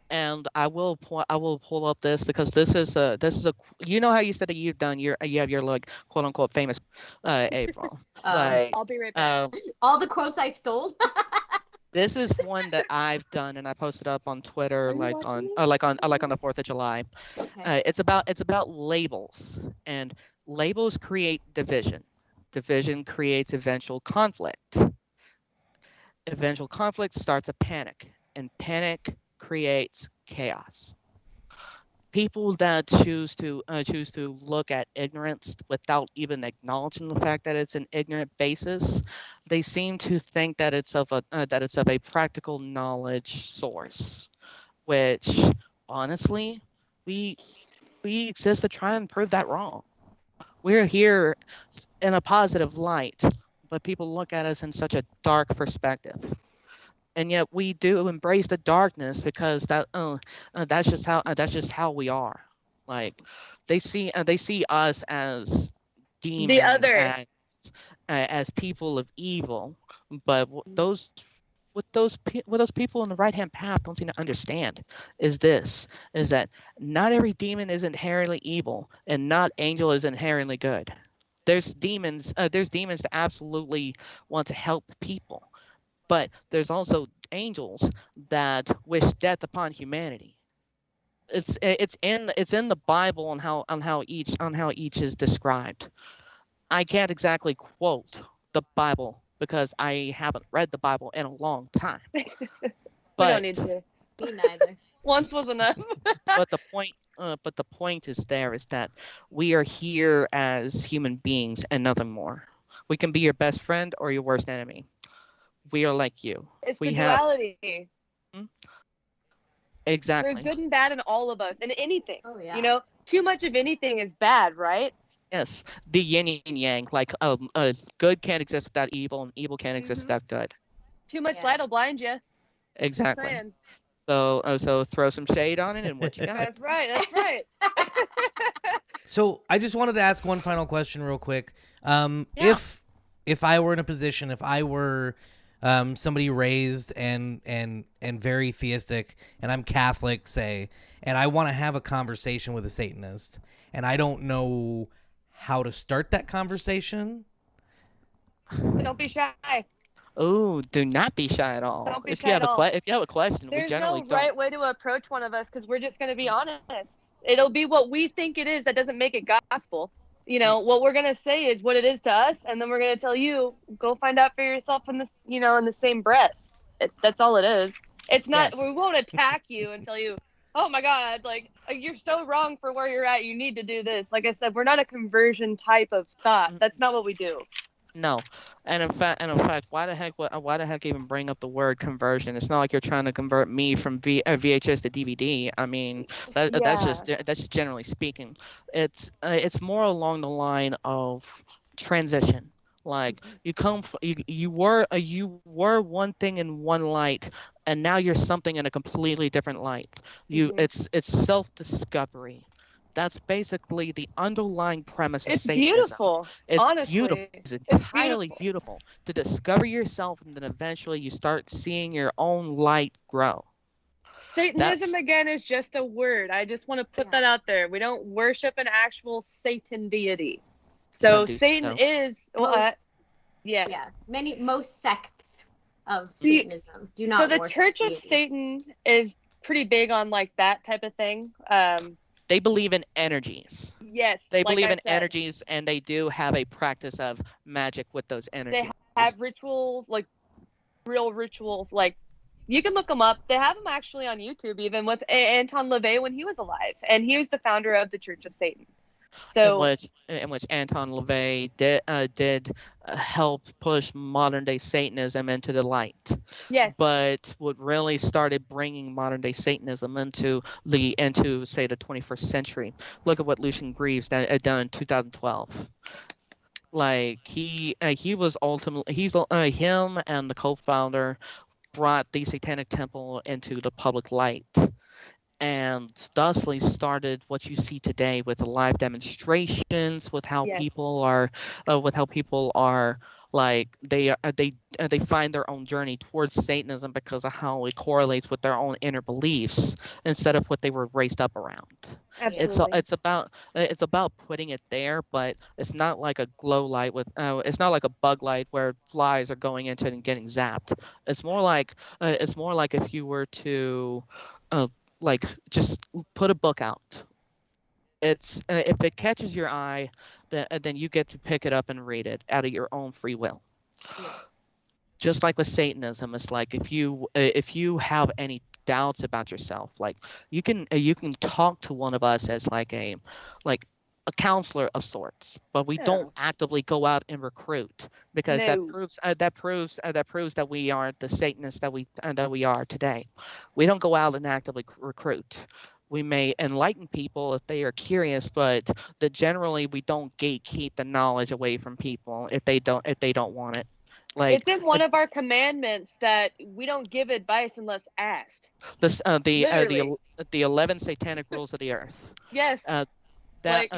Speaker 2: And I will pull up this because this is a you know how you said that you have your like quote unquote famous April.
Speaker 4: I'll be right back.
Speaker 1: All the quotes I stole.
Speaker 2: This is one that I've done and I posted up on Twitter on the 4th of July. Okay. It's about labels, and labels create division. Division creates eventual conflict. Eventual conflict starts a panic, and panic creates chaos. People that choose to look at ignorance without even acknowledging the fact that it's an ignorant basis, they seem to think that it's of a practical knowledge source, which honestly, we exist to try and prove that wrong. We're here in a positive light, but people look at us in such a dark perspective. And yet we do embrace the darkness because that's just how we are. Like they see us as
Speaker 4: The
Speaker 2: demons,
Speaker 4: other.
Speaker 2: as people of evil, but those what those people in the right hand path don't seem to understand is this is that not every demon is inherently evil and not angel is inherently good. There's demons that absolutely want to help people, but there's also angels that wish death upon humanity. It's in the Bible on how each is described. I can't exactly quote the Bible because I haven't read the Bible in a long time.
Speaker 4: We don't
Speaker 2: But
Speaker 4: need to.
Speaker 1: Me neither.
Speaker 4: Once was enough.
Speaker 2: but the point is there is that we are here as human beings and nothing more. We can be your best friend or your worst enemy. We are like you.
Speaker 4: It's the
Speaker 2: We have
Speaker 4: duality.
Speaker 2: hmm,
Speaker 4: There's
Speaker 2: exactly.
Speaker 4: good and bad in all of us, and anything.
Speaker 1: Oh
Speaker 4: You
Speaker 1: yeah.
Speaker 4: know, too much of anything is bad, right?
Speaker 2: Yes, the yin and yang. Like good can't exist without evil, and evil can't exist
Speaker 4: Hmm.
Speaker 2: without good.
Speaker 4: Too much
Speaker 1: Yeah.
Speaker 4: light will blind you. Just
Speaker 2: Exactly.
Speaker 4: saying.
Speaker 2: So throw some shade on it, and what you got?
Speaker 4: That's right. That's right.
Speaker 3: So I just wanted to ask one final question, real quick.
Speaker 2: Yeah.
Speaker 3: If I were in a position, if I were somebody raised and very theistic, and I'm Catholic, say, and I want to have a conversation with a Satanist, and I don't know how to start that conversation.
Speaker 4: Don't be shy.
Speaker 2: Oh, do not be shy at all.
Speaker 4: Don't be shy at all.
Speaker 2: If you have a question, we
Speaker 4: There's
Speaker 2: generally
Speaker 4: no
Speaker 2: don't.
Speaker 4: right way to approach one of us because we're just going to be honest. It'll be what we think it is. That doesn't make it gospel. You
Speaker 2: Mm,
Speaker 4: know, what we're going to say is what it is to us, and then we're going to tell you, go find out for yourself in this, in the same breath. That's all it is. It's not, we
Speaker 2: yes.
Speaker 4: won't attack you and tell you, oh my God, like, you're so wrong for where you're at. You need to do this. Like I said, we're not a conversion type of thought.
Speaker 2: Mm,
Speaker 4: That's not what we do.
Speaker 2: no, and in fact, why the heck even bring up the word conversion? It's not like you're trying to convert me from VHS to DVD. I mean,
Speaker 4: Yeah.
Speaker 2: that's just generally speaking. It's more along the line of transition. Like you were one thing in one light, and now you're something in a completely different light.
Speaker 4: Hmm.
Speaker 2: It's self discovery. That's basically the underlying premise of
Speaker 4: It's
Speaker 2: Satanism.
Speaker 4: beautiful.
Speaker 2: It's beautiful.
Speaker 4: Honestly,
Speaker 2: It's
Speaker 4: it's
Speaker 2: entirely
Speaker 4: beautiful.
Speaker 2: beautiful to discover yourself, and then eventually you start seeing your own light grow.
Speaker 4: Satanism
Speaker 2: That's
Speaker 4: again is just a word. I just want to put
Speaker 1: Yeah.
Speaker 4: that out there. We don't worship an actual Satan deity.
Speaker 2: some
Speaker 4: So
Speaker 2: do
Speaker 4: Satan
Speaker 2: no.
Speaker 4: is
Speaker 1: Most yeah.
Speaker 4: yes.
Speaker 1: Most sects of
Speaker 4: The
Speaker 1: Satanism do
Speaker 4: so
Speaker 1: not
Speaker 4: the
Speaker 1: worship
Speaker 4: Church of
Speaker 1: deity.
Speaker 4: Satan is pretty big on like that type of thing.
Speaker 2: They believe in energies.
Speaker 4: Yes,
Speaker 2: They
Speaker 4: like
Speaker 2: believe
Speaker 4: I
Speaker 2: in
Speaker 4: said,
Speaker 2: energies, and they do have a practice of magic with those
Speaker 4: they
Speaker 2: energies.
Speaker 4: have rituals, like real rituals. Like you can look them up. They have them actually on YouTube, even with Anton LaVey when he was alive, and he was the founder of the Church of Satan. So
Speaker 2: In which Anton LaVey did help push modern day Satanism into the light.
Speaker 4: yes,
Speaker 2: But what really started bringing modern day Satanism into say the 21st century. Look at what Lucian Greaves done in 2012. Like he was ultimately him and the co-founder brought the Satanic Temple into the public light, and thusly started what you see today with the live demonstrations,
Speaker 4: yes,
Speaker 2: with how people are like they find their own journey towards Satanism because of how it correlates with their own inner beliefs instead of what they were raised up around.
Speaker 1: Yeah.
Speaker 4: absolutely.
Speaker 2: It's about putting it there, but it's not like a glow light with it's not like a bug light where flies are going into it and getting zapped. It's more like if you were to uh, like just put a book out. It's if it catches your eye, then you get to pick it up and read it out of your own free will.
Speaker 1: Yeah.
Speaker 2: Just like with Satanism, it's like if you have any doubts about yourself, like you can talk to one of us as like a counselor of sorts, but we
Speaker 4: Yeah.
Speaker 2: don't actively go out and recruit because
Speaker 4: No.
Speaker 2: that proves that we aren't the Satanists that we are today. We don't go out and actively recruit. We may enlighten people if they are curious, but that generally we don't gatekeep the knowledge away from people if they don't want it. Like
Speaker 4: It's in one of our commandments that we don't give advice unless asked.
Speaker 2: this,
Speaker 4: Literally.
Speaker 2: the 11 satanic rules of the earth.
Speaker 4: Yes.
Speaker 2: That
Speaker 4: Like,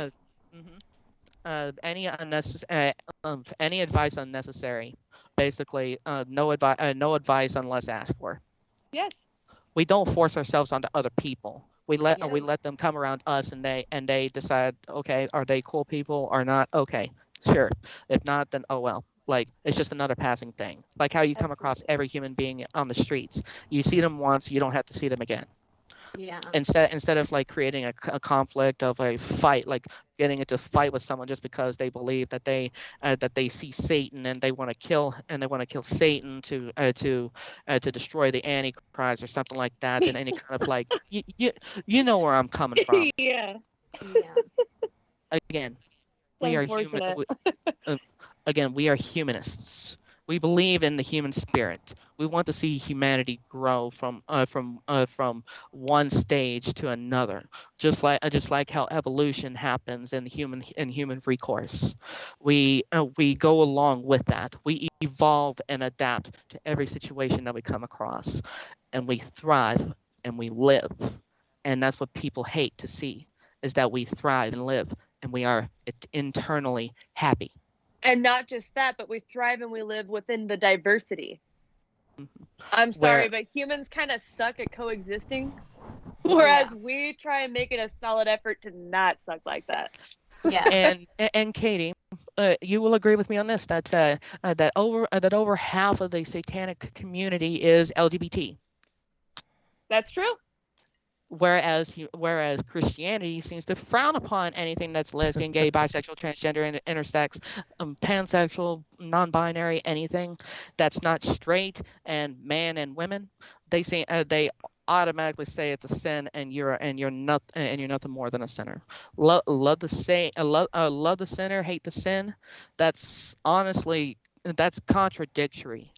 Speaker 2: mhm. Any advice unnecessary. Basically, no advice unless asked for.
Speaker 4: yes.
Speaker 2: We don't force ourselves onto other people.
Speaker 1: Yeah.
Speaker 2: We let them come around us, and they decide, okay, are they cool people or not? Okay, sure. If not, then oh well. Like, it's just another passing thing. Like how you come across
Speaker 4: Absolutely.
Speaker 2: every human being on the streets. You see them once, you don't have to see them again.
Speaker 1: Yeah.
Speaker 2: Instead of like creating a conflict of a fight, like getting into a fight with someone just because they believe that they see Satan and they want to kill Satan to destroy the Antichrist or something like that. Then any kind of like you know where I'm coming from.
Speaker 4: Yeah.
Speaker 1: Yeah.
Speaker 2: Again,
Speaker 4: It's
Speaker 2: we are human.
Speaker 4: unfortunate.
Speaker 2: Uh, Again, we are humanists. We believe in the human spirit. We want to see humanity grow from one stage to another, just like how evolution happens in human recourse. We go along with that. We evolve and adapt to every situation that we come across, and we thrive and we live. And that's what people hate to see, is that we thrive and live and we are internally happy.
Speaker 4: And not just that, but we thrive and we live within the diversity. I'm
Speaker 2: Where
Speaker 4: sorry, but humans kind of suck at coexisting,
Speaker 1: Yeah.
Speaker 4: whereas we try and make it a solid effort to not suck like that.
Speaker 1: Yeah.
Speaker 2: and Katie, you will agree with me on this. That over half of the satanic community is LGBT,
Speaker 4: That's true.
Speaker 2: whereas Christianity seems to frown upon anything that's lesbian, gay, bisexual, transgender, intersex, pansexual, non-binary, anything that's not straight and man and women. They automatically say it's a sin, and you're nothing more than a sinner. Love the sinner, hate the sin. That's honestly that's contradictory.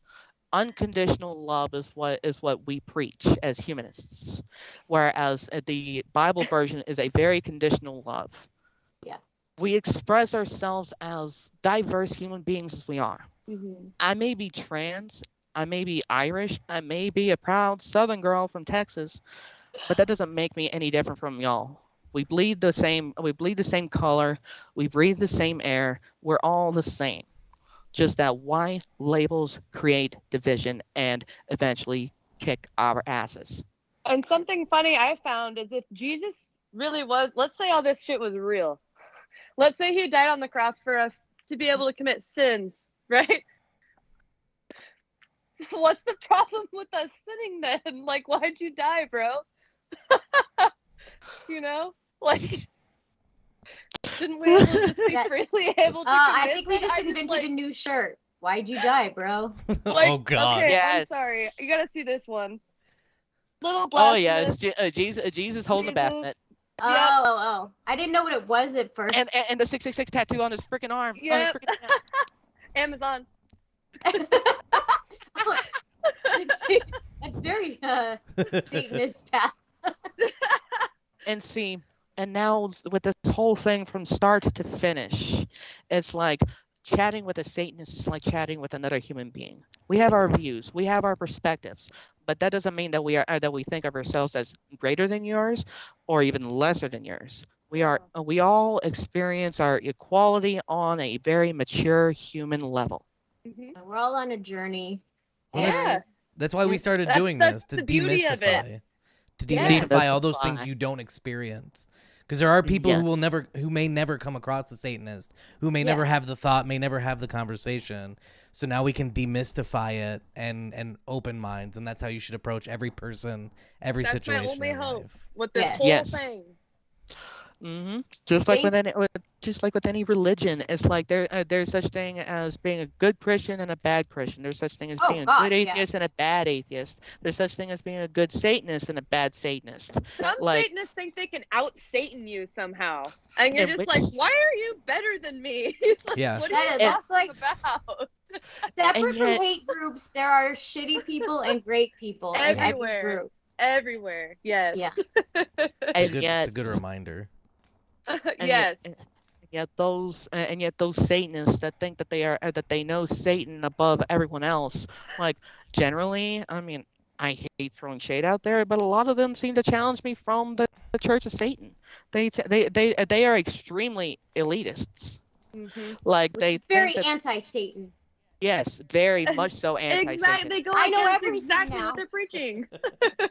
Speaker 2: Unconditional love is what we preach as humanists, whereas the Bible version is a very conditional love.
Speaker 1: Yeah.
Speaker 2: We express ourselves as diverse human beings as we are.
Speaker 4: Mm-hmm.
Speaker 2: I may be trans, I may be Irish, I may be a proud Southern girl from Texas, but that doesn't make me any different from y'all. We bleed the same. We bleed the same color. We breathe the same air. We're all the same. Just that why labels create division and eventually kick our asses.
Speaker 4: And something funny I found is if Jesus really was, let's say all this shit was real. Let's say he died on the cross for us to be able to commit sins, right? What's the problem with us sinning then? Like, why'd you die, bro? You know? Like, shouldn't we able to just be freely able to commit
Speaker 1: I think we
Speaker 4: sin?
Speaker 1: just
Speaker 4: I
Speaker 1: invented
Speaker 4: like,
Speaker 1: a new shirt. Why'd you die, bro?
Speaker 4: like,
Speaker 3: Oh God.
Speaker 4: Okay, I'm
Speaker 2: Yes.
Speaker 4: sorry. You gotta see this one. Little
Speaker 2: Oh
Speaker 4: blasphemous.
Speaker 2: yes, Jesus holding the Baphomet,
Speaker 1: Oh,
Speaker 4: Yep.
Speaker 1: oh, oh. I didn't know what it was at first.
Speaker 2: and the 666 tattoo on his freaking arm. On his
Speaker 4: Yep.
Speaker 2: frickin' arm.
Speaker 4: Amazon.
Speaker 1: That's very Satanist path.
Speaker 2: And see, and now with this whole thing from start to finish, it's like chatting with a Satanist is like chatting with another human being. We have our views, we have our perspectives, but that doesn't mean that we think of ourselves as greater than yours or even lesser than yours. We all experience our equality on a very mature human level.
Speaker 4: Mm-hmm.
Speaker 1: We're all on a journey.
Speaker 3: Well,
Speaker 4: Yeah.
Speaker 3: that's why we started
Speaker 4: That's-
Speaker 3: doing
Speaker 4: that's
Speaker 3: this, to
Speaker 4: the beauty of it.
Speaker 3: demystify. To
Speaker 4: Yeah.
Speaker 3: demystify all those things
Speaker 2: Demystify.
Speaker 3: you don't experience. Because there are people
Speaker 2: Yeah.
Speaker 3: who may never come across the Satanist, who may
Speaker 1: Yeah.
Speaker 3: never have the thought, may never have the conversation. So now we can demystify it and open minds, and that's how you should approach every person, every
Speaker 4: That's
Speaker 3: situation
Speaker 4: my only
Speaker 3: in
Speaker 4: hope
Speaker 3: life.
Speaker 4: with this
Speaker 1: Yeah.
Speaker 4: whole
Speaker 2: Yes.
Speaker 4: thing.
Speaker 2: Just like
Speaker 1: Thank-
Speaker 2: just like with any religion, it's like there's such thing as being a good Christian and a bad Christian. There's such thing as
Speaker 1: Oh,
Speaker 2: being a
Speaker 1: gosh,
Speaker 2: good
Speaker 1: yeah.
Speaker 2: atheist and a bad atheist. There's such thing as being a good Satanist and a bad Satanist.
Speaker 4: Some
Speaker 2: Like,
Speaker 4: Satanists think they can out Satan you somehow, and you're
Speaker 2: And
Speaker 4: just
Speaker 2: which-
Speaker 4: like, "Why are you better than me?" It's like,
Speaker 3: Yeah.
Speaker 4: what are you
Speaker 1: That's
Speaker 4: talking
Speaker 1: like
Speaker 4: about?
Speaker 1: separate
Speaker 2: And yet-
Speaker 1: from hate groups. There are shitty people and great people in every
Speaker 4: Everywhere.
Speaker 1: group.
Speaker 4: everywhere. Yes.
Speaker 1: Yeah.
Speaker 2: And
Speaker 3: It's
Speaker 2: yet,
Speaker 3: a good reminder.
Speaker 2: and
Speaker 4: Yes.
Speaker 2: yet those Satanists that think that that they know Satan above everyone else, like generally, I mean, I hate throwing shade out there, but a lot of them seem to challenge me from the Church of Satan. They are extremely elitists.
Speaker 4: Hmm.
Speaker 2: Like
Speaker 1: Which
Speaker 2: they
Speaker 1: is
Speaker 2: think
Speaker 1: very
Speaker 2: that,
Speaker 1: anti-Satan.
Speaker 2: yes, very much so
Speaker 4: Exactly.
Speaker 2: anti-Satan.
Speaker 4: They go
Speaker 1: I know
Speaker 4: against
Speaker 1: everything
Speaker 4: exactly what
Speaker 1: now.
Speaker 4: they're preaching.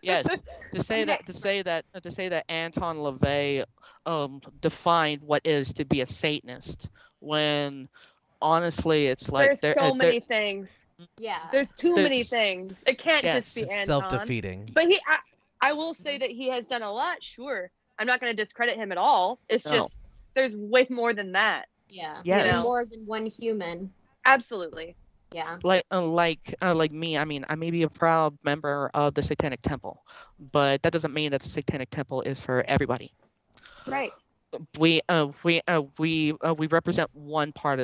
Speaker 2: Yes,
Speaker 1: I'm an expert.
Speaker 2: to say that Anton LaVey defined what is to be a Satanist, when honestly it's like
Speaker 4: There's so many things.
Speaker 1: Yeah.
Speaker 4: There's too many
Speaker 2: there's
Speaker 4: things. It can't just be
Speaker 2: yes,
Speaker 3: It's
Speaker 4: Anton.
Speaker 3: self-defeating.
Speaker 4: But I will say that he has done a lot. Sure, I'm not going to discredit him at all. It's
Speaker 2: no,
Speaker 4: just there's way more than that.
Speaker 1: Yeah.
Speaker 4: You
Speaker 1: There's
Speaker 2: yes.
Speaker 4: know,
Speaker 1: more than one human.
Speaker 4: absolutely.
Speaker 1: Yeah.
Speaker 2: Like me, I mean, I may be a proud member of the Satanic Temple, but that doesn't mean that the Satanic Temple is for everybody.
Speaker 4: Right.
Speaker 2: We represent one part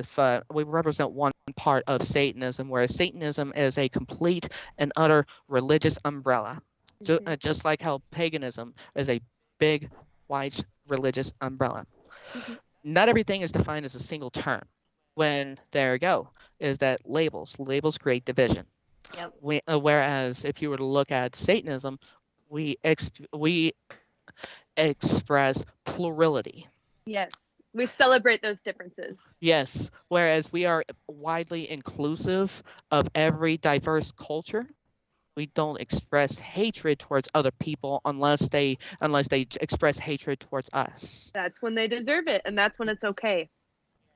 Speaker 2: of Satanism, whereas Satanism is a complete and utter religious umbrella,
Speaker 4: Mhm.
Speaker 2: just like how paganism is a big, wide religious umbrella.
Speaker 4: Mhm.
Speaker 2: Not everything is defined as a single term. When there you go, is that labels create division.
Speaker 1: Yep.
Speaker 2: Whereas if you were to look at Satanism, we express plurality.
Speaker 4: Yes, we celebrate those differences.
Speaker 2: Yes, whereas we are widely inclusive of every diverse culture. We don't express hatred towards other people unless they express hatred towards us.
Speaker 4: That's when they deserve it, and that's when it's okay.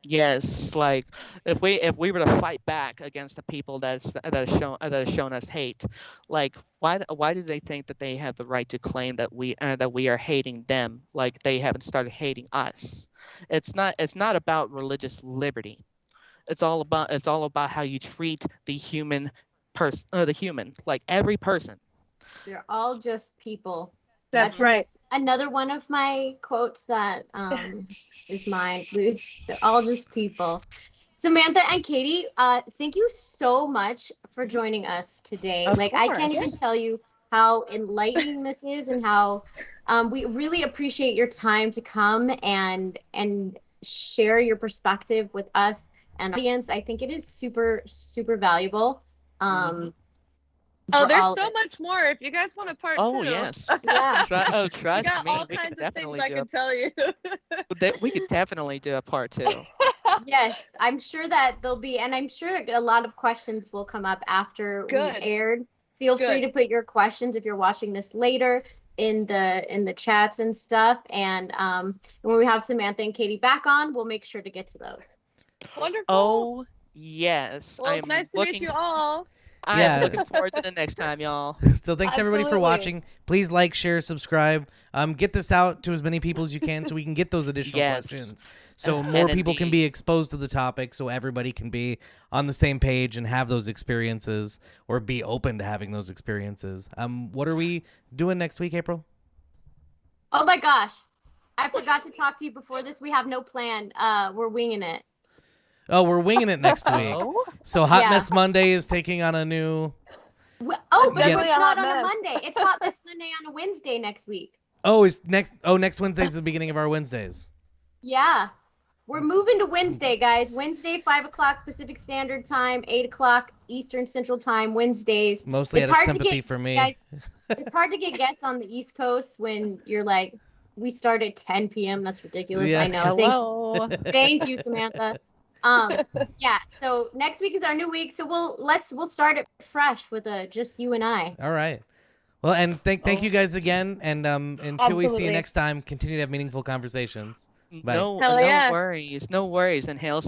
Speaker 2: Yes, like if we were to fight back against the people that has shown us hate, like why do they think that they have the right to claim that we are hating them, like they haven't started hating us? It's not about religious liberty. It's all about how you treat the human person, the human, like every person.
Speaker 1: They're all just people.
Speaker 4: That's
Speaker 1: That's
Speaker 4: right.
Speaker 1: another one of my quotes that is mine. They're all just people. Samantha and Katie, thank you so much for joining us today.
Speaker 2: Of
Speaker 1: Like, I can't even
Speaker 2: course.
Speaker 1: tell you how enlightening this is, and how we really appreciate your time to come and share your perspective with us and audience. I think it is super, super valuable
Speaker 2: Hmm.
Speaker 4: Oh,
Speaker 1: for
Speaker 4: there's
Speaker 1: all of
Speaker 4: so
Speaker 1: it.
Speaker 4: much more. If you guys want a part
Speaker 2: Oh
Speaker 4: two,
Speaker 2: yes.
Speaker 1: Yeah.
Speaker 4: we
Speaker 2: Trust
Speaker 4: got
Speaker 2: me,
Speaker 4: all kinds of things I
Speaker 2: do
Speaker 4: can tell you.
Speaker 2: we could definitely do a part two.
Speaker 1: Yes, I'm sure that there'll be, and I'm sure a lot of questions will come up after we've
Speaker 4: Good.
Speaker 1: aired. Feel free
Speaker 4: Good.
Speaker 1: to put your questions if you're watching this later in the chats and stuff. And when we have Samantha and Katie back on, we'll make sure to get to those.
Speaker 4: Wonderful.
Speaker 2: Oh yes,
Speaker 4: Well, it's nice to meet you all.
Speaker 2: I am
Speaker 3: Yeah.
Speaker 2: looking forward to the next time, y'all.
Speaker 3: So thanks everybody for
Speaker 4: Absolutely.
Speaker 3: watching. Please like, share, subscribe. Get this out to as many people as you can so we can get those additional
Speaker 2: Yes.
Speaker 3: questions. So
Speaker 2: And
Speaker 3: more people can
Speaker 2: indeed.
Speaker 3: be exposed to the topic, so everybody can be on the same page and have those experiences, or be open to having those experiences. What are we doing next week, April?
Speaker 1: Oh my gosh, I forgot to talk to you before this. We have no plan. We're winging it.
Speaker 3: Oh, we're winging it next week.
Speaker 2: Oh,
Speaker 3: So Hot
Speaker 1: Yeah.
Speaker 3: Mess Monday is taking on a new.
Speaker 1: Oh, but
Speaker 4: Definitely
Speaker 1: it's
Speaker 4: a
Speaker 1: not
Speaker 4: hot
Speaker 1: on a
Speaker 4: mess.
Speaker 1: Monday. It's Hot Mess Monday on a Wednesday next week.
Speaker 3: Oh, is next. Oh, next Wednesday's the beginning of our Wednesdays.
Speaker 1: Yeah. We're moving to Wednesday, guys. Wednesday, 5 o'clock Pacific Standard Time, 8 o'clock Eastern Central Time, Wednesdays.
Speaker 3: Mostly
Speaker 1: It's
Speaker 3: out of
Speaker 1: hard to
Speaker 3: sympathy
Speaker 1: get
Speaker 3: for me.
Speaker 1: guys. It's hard to get guests on the East Coast when you're like, we start at 10 p.m. That's ridiculous.
Speaker 3: Yeah.
Speaker 1: I know.
Speaker 2: hello.
Speaker 1: Thank you, Samantha. Yeah. So next week is our new week. So we'll start it fresh with just you and I.
Speaker 3: All right. Well, and thank you guys again. And until we see you
Speaker 4: Absolutely.
Speaker 3: next time, continue to have meaningful conversations. Bye.
Speaker 2: No,
Speaker 4: Hell
Speaker 2: no
Speaker 4: yeah.
Speaker 2: worries, no worries. And hail